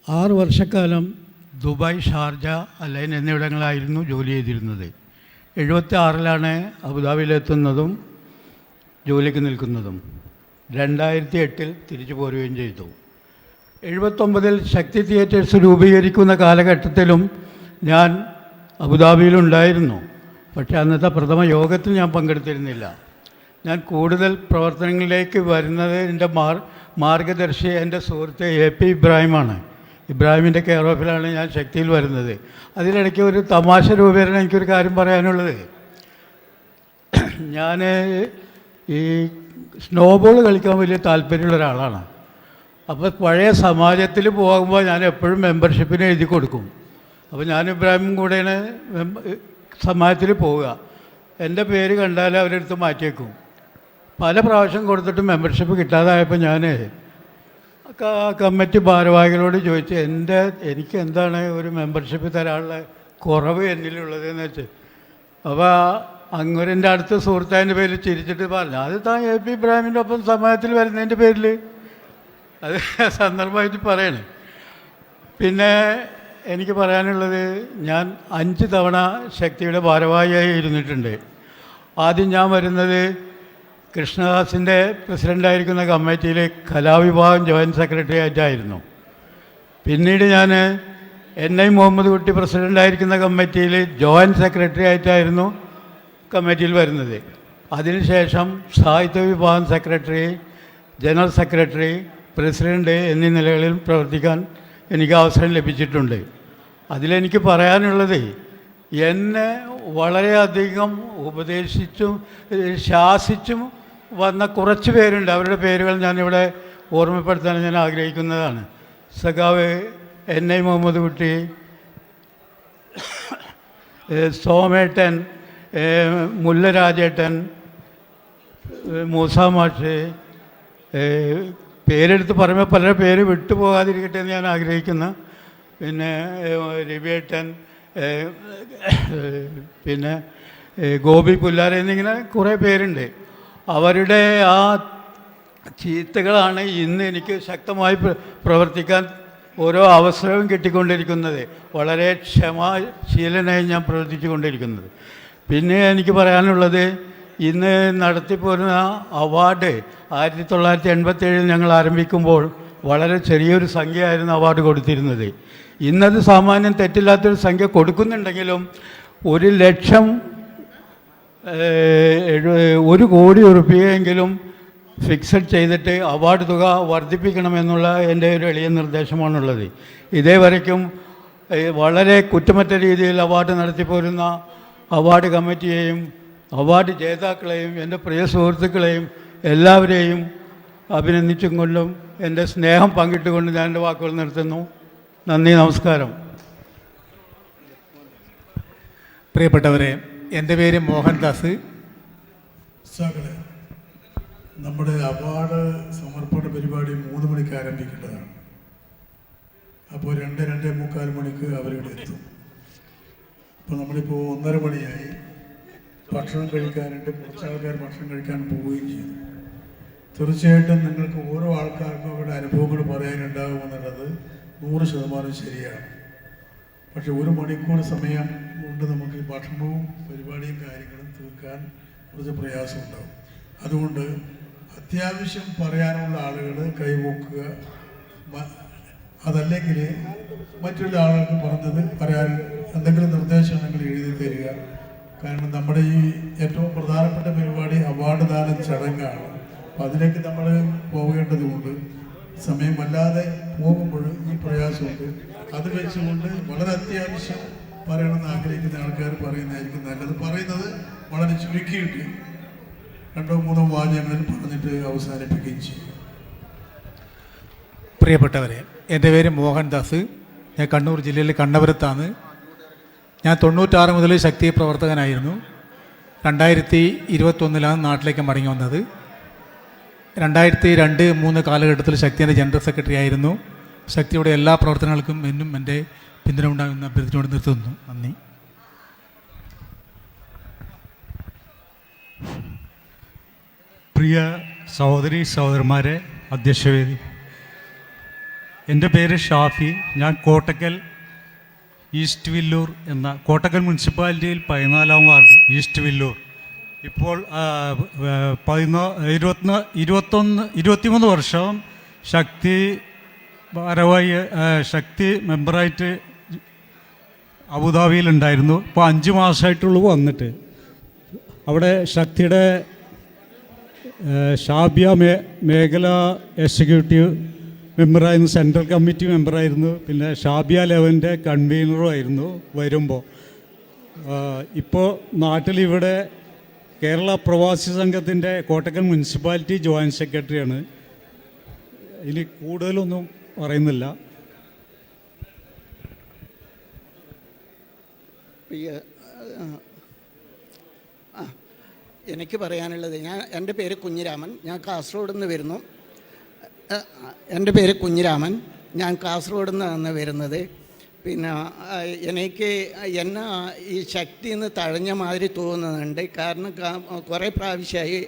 6 വർഷക്കാലം ദുബായ്, ഷാർജ, അലൈൻ എന്നിവിടങ്ങളായിരുന്നു ജോലി ചെയ്തിരുന്നത്. 76-ലാണ് അബുദാബിയിലെത്തുന്നതും ജോലിക്ക് നിൽക്കുന്നതും. 2008-ൽ തിരിച്ചു പോരുകയും ചെയ്തു. 79-ൽ ശക്തി തിയേറ്റേഴ്സ് രൂപീകരിക്കുന്ന കാലഘട്ടത്തിലും ഞാൻ അബുദാബിയിലുണ്ടായിരുന്നു. പക്ഷേ അന്നത്തെ പ്രഥമ യോഗത്തിൽ ഞാൻ പങ്കെടുത്തിരുന്നില്ല. ഞാൻ കൂടുതൽ പ്രവർത്തനങ്ങളിലേക്ക് വരുന്നത് എൻ്റെ മാർഗദർശി എൻ്റെ സുഹൃത്ത് AP ഇബ്രാഹിമാണ്. ഇബ്രാഹിമിൻ്റെ കെയർ ഓഫിലാണ് ഞാൻ ശക്തിയിൽ വരുന്നത്. അതിനിടയ്ക്ക് ഒരു തമാശ രൂപേണ എനിക്കൊരു കാര്യം പറയാനുള്ളത്, ഞാൻ ഈ സ്നോബോൾ കളിക്കാൻ വലിയ താല്പര്യമുള്ള ഒരാളാണ്. അപ്പോൾ പഴയ സമാജത്തിൽ പോകുമ്പോൾ ഞാൻ എപ്പോഴും മെമ്പർഷിപ്പിന് എഴുതി കൊടുക്കും. അപ്പോൾ ഞാൻ ഇബ്രാഹിമും കൂടെയാണ് സമാജത്തിൽ പോവുക. എൻ്റെ പേര് കണ്ടാൽ അവരെടുത്ത് മാറ്റിയേക്കും. പല പ്രാവശ്യം കൊടുത്തിട്ട് മെമ്പർഷിപ്പ് കിട്ടാതായപ്പോൾ ഞാൻ കമ്മിറ്റി ഭാരവാഹികളോട് ചോദിച്ചു, എനിക്ക് എന്താണ് ഒരു മെമ്പർഷിപ്പ് തരാനുള്ള കുറവ് എന്നിലുള്ളതെന്ന് വെച്ച്. അപ്പോൾ അങ്ങൂരിൻ്റെ അടുത്ത സുഹൃത്തായതിൻ്റെ പേരിൽ ചിരിച്ചിട്ട് പറഞ്ഞു, അത് താൻ AP ഇബ്രാഹിമിൻ്റെ ഒപ്പം സമാജത്തിൽ വരുന്നതിൻ്റെ പേരിൽ അത് സന്ദർഭമായിട്ട് പറയണേ. പിന്നെ എനിക്ക് പറയാനുള്ളത്, ഞാൻ 5 തവണ ശക്തിയുടെ ഭാരവാഹിയായി ഇരുന്നിട്ടുണ്ട്. ആദ്യം ഞാൻ വരുന്നത് കൃഷ്ണദാസിൻ്റെ പ്രസിഡൻ്റായിരിക്കുന്ന കമ്മിറ്റിയിൽ കലാവിഭാഗം ജോയിൻറ്റ് സെക്രട്ടറി ആയിട്ടായിരുന്നു. പിന്നീട് ഞാൻ NI മുഹമ്മദ് കുട്ടി പ്രസിഡൻ്റായിരിക്കുന്ന കമ്മിറ്റിയിൽ ജോയിൻറ്റ് സെക്രട്ടറി ആയിട്ടായിരുന്നു കമ്മിറ്റിയിൽ വരുന്നത്. അതിനുശേഷം സാഹിത്യ വിഭാഗം സെക്രട്ടറി, ജനറൽ സെക്രട്ടറി, പ്രസിഡൻ്റ് എന്നീ നിലകളിൽ പ്രവർത്തിക്കാൻ എനിക്ക് അവസരം ലഭിച്ചിട്ടുണ്ട്. അതിലെനിക്ക് പറയാനുള്ളത്, എന്നെ വളരെയധികം ഉപദേശിച്ചും ശാസിച്ചും വന്ന കുറച്ച് പേരുണ്ട്. അവരുടെ പേരുകൾ ഞാനിവിടെ ഓർമ്മപ്പെടുത്താൻ ഞാൻ ആഗ്രഹിക്കുന്നതാണ്. സഖാവ് NI മുഹമ്മദ് കുട്ടി, സോമേട്ടൻ, മുല്ലരാജേട്ടൻ, മൂസ മാഷ്, പേരെടുത്ത് പറയുമ്പോൾ പലരുടെ പേര് വിട്ടുപോകാതിരിക്കട്ടെ എന്ന് ഞാൻ ആഗ്രഹിക്കുന്നു. പിന്നെ രവിയേട്ടൻ, പിന്നെ ഗോപി പുല്ലാര എന്നിങ്ങനെ കുറേ പേരുണ്ട്. അവരുടെ ആ ചീത്തകളാണ് ഇന്ന് എനിക്ക് ശക്തമായി പ്രവർത്തിക്കാൻ ഓരോ അവസരവും കിട്ടിക്കൊണ്ടിരിക്കുന്നത്. വളരെ ക്ഷമാശീലനായി ഞാൻ പ്രവർത്തിച്ചു കൊണ്ടിരിക്കുന്നത്. പിന്നെ എനിക്ക് പറയാനുള്ളത്, ഇന്ന് നടത്തിപ്പോരുന്ന അവാർഡ് 1987 ഞങ്ങൾ ആരംഭിക്കുമ്പോൾ വളരെ ചെറിയൊരു സംഖ്യയായിരുന്നു അവാർഡ് കൊടുത്തിരുന്നത്. ഇന്നത് സാമാന്യം തെറ്റില്ലാത്തൊരു സംഖ്യ കൊടുക്കുന്നുണ്ടെങ്കിലും 1 ലക്ഷം 1 കോടി രൂപയെങ്കിലും ഫിക്സഡ് ചെയ്തിട്ട് അവാർഡ് തുക വർദ്ധിപ്പിക്കണമെന്നുള്ള എൻ്റെ ഒരു എളിയ നിർദ്ദേശമാണുള്ളത്. ഇതേവരയ്ക്കും വളരെ കുറ്റമറ്റ രീതിയിൽ അവാർഡ് നടത്തിപ്പോരുന്ന അവാർഡ് കമ്മിറ്റിയെയും അവാർഡ് ജേതാക്കളെയും എൻ്റെ പ്രിയ സുഹൃത്തുക്കളെയും എല്ലാവരെയും അഭിനന്ദിച്ചും കൊണ്ടും എൻ്റെ സ്നേഹം പങ്കിട്ടുകൊണ്ട് ഞാൻ എൻ്റെ വാക്കുകൾ നിർത്തുന്നു. നന്ദി, നമസ്കാരം. പ്രിയപ്പെട്ടവരെ, എൻ്റെ പേര് മോഹൻദാസ്. സാക്കളെ, നമ്മുടെ അവാർഡ് സമർപ്പണ പരിപാടി 3 മണിക്ക് ആരംഭിക്കേണ്ടതാണ്. അപ്പോൾ 2-2:45 മണിക്ക് അവരിവിടെ എത്തും. അപ്പോൾ നമ്മളിപ്പോൾ 1:30 മണിയായി. ഭക്ഷണം കഴിക്കാനുണ്ട്, കുറച്ച് ആൾക്കാർ ഭക്ഷണം കഴിക്കാൻ പോവുകയും ചെയ്തു. തീർച്ചയായിട്ടും നിങ്ങൾക്ക് ഓരോ ആൾക്കാർക്കും അവരുടെ അനുഭവങ്ങൾ പറയാനുണ്ടാകുമെന്നുള്ളത് 100% ശരിയാണ്. പക്ഷെ 1 മണിക്കൂർ സമയം കൊണ്ട് നമുക്ക് ഈ ഭക്ഷണവും പരിപാടിയും കാര്യങ്ങളും തീർക്കാൻ കുറച്ച് പ്രയാസമുണ്ടാകും. അതുകൊണ്ട് അത്യാവശ്യം പറയാനുള്ള ആളുകൾ കൈവോക്കുക, അതല്ലെങ്കിൽ മറ്റുള്ള ആളുകൾക്ക് പറഞ്ഞത് പറയാൻ എന്തെങ്കിലും നിർദ്ദേശം നിങ്ങൾ എഴുതി തരിക. കാരണം നമ്മുടെ ഈ ഏറ്റവും പ്രധാനപ്പെട്ട പരിപാടി അവാർഡ് ദാന ചടങ്ങാണ്. അപ്പം അതിലേക്ക് നമ്മൾ പോകേണ്ടതുകൊണ്ട് സമയം വല്ലാതെ പോകുമ്പോൾ ഈ പ്രയാസമുണ്ട്. അത് വെച്ചുകൊണ്ട് വളരെ അത്യാവശ്യം പറയണമെന്ന് ആഗ്രഹിക്കുന്ന ആൾക്കാർ പറയുന്നതായിരിക്കും നല്ലത്. പറയുന്നത് വളരെ ചുരുക്കിയിട്ട് 2-3 വാചകങ്ങളിൽ പറഞ്ഞിട്ട് അവസാനിപ്പിക്കുകയും ചെയ്യും. പ്രിയപ്പെട്ടവരെ, എൻ്റെ പേര് മോഹൻദാസ്. ഞാൻ കണ്ണൂർ ജില്ലയിലെ കണ്ണപുരത്താണ്. ഞാൻ 96 മുതൽ ശക്തി പ്രവർത്തകനായിരുന്നു. 2021 നാട്ടിലേക്ക് മടങ്ങി വന്നത്. 2002-2003 കാലഘട്ടത്തിൽ ശക്തിയുടെ ജനറൽ സെക്രട്ടറി ആയിരുന്നു. ശക്തിയുടെ എല്ലാ പ്രവർത്തനങ്ങൾക്കും എന്നും എൻ്റെ പിന്തുണ ഉണ്ടാകുന്ന അഭ്യർത്ഥിച്ചുകൊണ്ട് നിർത്തുന്നു. നന്ദി. പ്രിയ സഹോദരി സഹോദരന്മാരെ, അധ്യക്ഷവേദി, എൻ്റെ പേര് ഷാഫി. ഞാൻ കോട്ടക്കൽ ഈസ്റ്റ് വില്ലൂർ എന്ന കോട്ടക്കൽ മുനിസിപ്പാലിറ്റിയിൽ 14-ാം വാർഡ് ഈസ്റ്റ് വില്ലൂർ. ഇപ്പോൾ 23 വർഷം ശക്തി ഭാരവാഹി ശക്തി മെമ്പറായിട്ട് അബുദാബിയിലുണ്ടായിരുന്നു. ഇപ്പോൾ 5 മാസമായിട്ടുള്ളൂ വന്നിട്ട്. അവിടെ ശക്തിയുടെ ഷാബിയ മേഖല എക്സിക്യൂട്ടീവ് മെമ്പറായിരുന്നു, സെൻട്രൽ കമ്മിറ്റി മെമ്പറായിരുന്നു, പിന്നെ ഷാബിയ ലെവൻ്റെ കൺവീനറും ആയിരുന്നു വരുമ്പോൾ. ഇപ്പോൾ നാട്ടിലിവിടെ കേരള പ്രവാസി സംഘത്തിൻ്റെ കോട്ടക്കൽ മുനിസിപ്പാലിറ്റി ജോയിൻറ്റ് സെക്രട്ടറിയാണ്. ഇനി കൂടുതലൊന്നും പറയുന്നില്ല. എനിക്ക് പറയാനുള്ളത്, എൻ്റെ പേര് കുഞ്ഞിരാമൻ. ഞാൻ കാസർഗോഡ് നിന്ന് വരുന്നു. എൻ്റെ പേര് കുഞ്ഞിരാമൻ. ഞാൻ കാസർഗോഡ് നിന്നാണ് വരുന്നത്. പിന്നെ എനിക്ക് എന്നെ ഈ ശക്തിയിൽ നിന്ന് തഴഞ്ഞ മാതിരി തോന്നുന്നുണ്ട്. കാരണം കുറേ പ്രാവശ്യമായി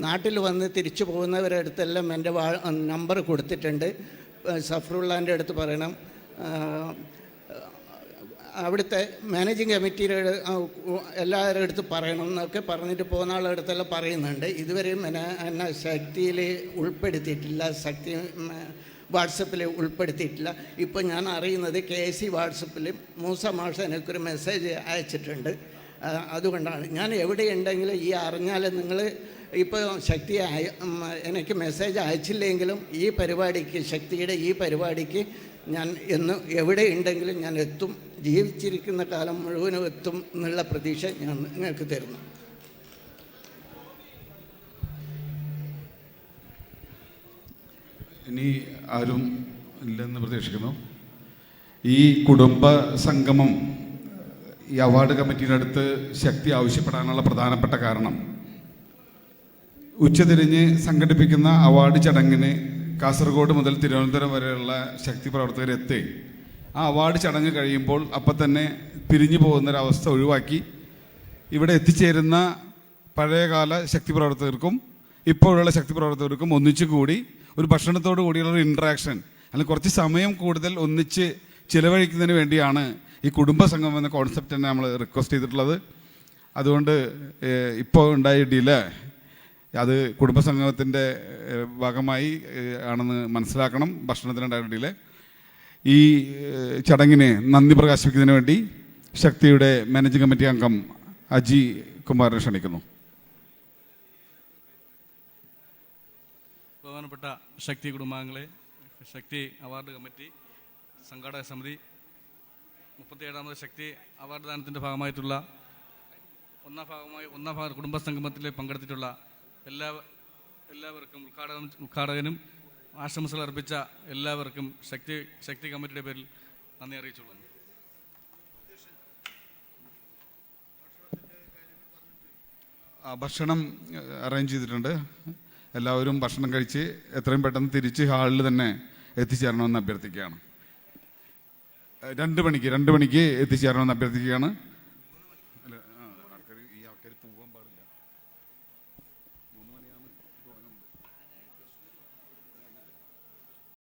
നാട്ടിൽ വന്ന് തിരിച്ചു പോകുന്നവരുടെ അടുത്തെല്ലാം എൻ്റെ നമ്പർ കൊടുത്തിട്ടുണ്ട്. സഫറുള്ളാൻ്റെ അടുത്ത് പറയണം, അവിടുത്തെ മാനേജിങ് കമ്മിറ്റിയുടെ എല്ലാവരുടെ അടുത്ത് പറയണം എന്നൊക്കെ പറഞ്ഞിട്ട് പോകുന്ന ആളുടെ അടുത്തെല്ലാം പറയുന്നുണ്ട്. ഇതുവരെയും എന്നെ ശക്തിയിൽ ഉൾപ്പെടുത്തിയിട്ടില്ല, ശക്തി വാട്സപ്പിൽ ഉൾപ്പെടുത്തിയിട്ടില്ല. ഇപ്പോൾ ഞാൻ അറിയുന്നത് KC വാട്സപ്പിൽ മൂസ മാഷ് എനിക്കൊരു മെസ്സേജ് അയച്ചിട്ടുണ്ട്. അതുകൊണ്ടാണ് ഞാൻ എവിടെയുണ്ടെങ്കിലും ഈ അറിഞ്ഞാൽ നിങ്ങൾ ഇപ്പോൾ ശക്തി എനിക്ക് മെസ്സേജ് അയച്ചില്ലെങ്കിലും ഈ പരിപാടിക്ക്, ശക്തിയുടെ ഈ പരിപാടിക്ക് ഞാൻ എവിടെ ഉണ്ടെങ്കിലും ഞാൻ എത്തും. ജീവിച്ചിരിക്കുന്ന കാലം മുഴുവനും എത്തും എന്നുള്ള പ്രതീക്ഷ ഞാൻ നിങ്ങൾക്ക് തരുന്നു. ഇനി ആരും ഇല്ലെന്ന് പ്രതീക്ഷിക്കുന്നു. ഈ കുടുംബ സംഗമം ഈ അവാർഡ് കമ്മിറ്റിയുടെ അടുത്ത് ശക്തി ആവശ്യപ്പെടാനുള്ള പ്രധാനപ്പെട്ട കാരണം, ഉച്ചതിരിഞ്ഞ് സംഘടിപ്പിക്കുന്ന അവാർഡ് ചടങ്ങിന് കാസർഗോഡ് മുതൽ തിരുവനന്തപുരം വരെയുള്ള ശക്തി പ്രവർത്തകരെത്തി ആ അവാർഡ് ചടങ്ങ് കഴിയുമ്പോൾ അപ്പം തന്നെ പിരിഞ്ഞു പോകുന്നൊരവസ്ഥ ഒഴിവാക്കി ഇവിടെ എത്തിച്ചേരുന്ന പഴയകാല ശക്തി പ്രവർത്തകർക്കും ഇപ്പോഴുള്ള ശക്തി പ്രവർത്തകർക്കും ഒന്നിച്ചു കൂടി ഒരു ഭക്ഷണത്തോടു കൂടിയുള്ള ഒരു ഇൻട്രാക്ഷൻ, അല്ലെങ്കിൽ കുറച്ച് സമയം കൂടുതൽ ഒന്നിച്ച് ചിലവഴിക്കുന്നതിന് വേണ്ടിയാണ് ഈ കുടുംബ സംഗമം എന്ന കോൺസെപ്റ്റ് തന്നെ നമ്മൾ റിക്വസ്റ്റ് ചെയ്തിട്ടുള്ളത്. അതുകൊണ്ട് ഇപ്പോൾ ഉണ്ടായ ഡിലേ അത് കുടുംബസംഗമത്തിൻ്റെ ഭാഗമായി ആണെന്ന് മനസ്സിലാക്കണം. ഭക്ഷണത്തിനുണ്ടായ ഡിലേ ഈ ചടങ്ങിനെ നന്ദി പ്രകാശിപ്പിക്കുന്നതിന് വേണ്ടി ശക്തിയുടെ മാനേജിംഗ് കമ്മിറ്റി അംഗം അജി കുമാറിനെ ക്ഷണിക്കുന്നു. ബഹുമാനപ്പെട്ട ശക്തി കുടുംബാംഗങ്ങളെ, ശക്തി അവാർഡ് കമ്മിറ്റി സംഘാടക സമിതി 37ാമത് ശക്തി അവാർഡ് ദാനത്തിൻ്റെ ഭാഗമായിട്ടുള്ള ഒന്നാം ഭാഗം കുടുംബസംഗമത്തിൽ പങ്കെടുത്തിട്ടുള്ള എല്ലാവർക്കും ഉദ്ഘാടകനും ആശംസകൾ അർപ്പിച്ച എല്ലാവർക്കും ശക്തി കമ്മിറ്റിയുടെ പേരിൽ നന്ദി അറിയിച്ചുകൊള്ളുന്നു. ഭക്ഷണം അറേഞ്ച് ചെയ്തിട്ടുണ്ട്. എല്ലാവരും ഭക്ഷണം കഴിച്ച് എത്രയും പെട്ടെന്ന് തിരിച്ച് ഹാളിൽ തന്നെ എത്തിച്ചേരണമെന്ന് അഭ്യർത്ഥിക്കുകയാണ്. 2 മണിക്ക് എത്തിച്ചേരണമെന്ന് അഭ്യർത്ഥിക്കുകയാണ്.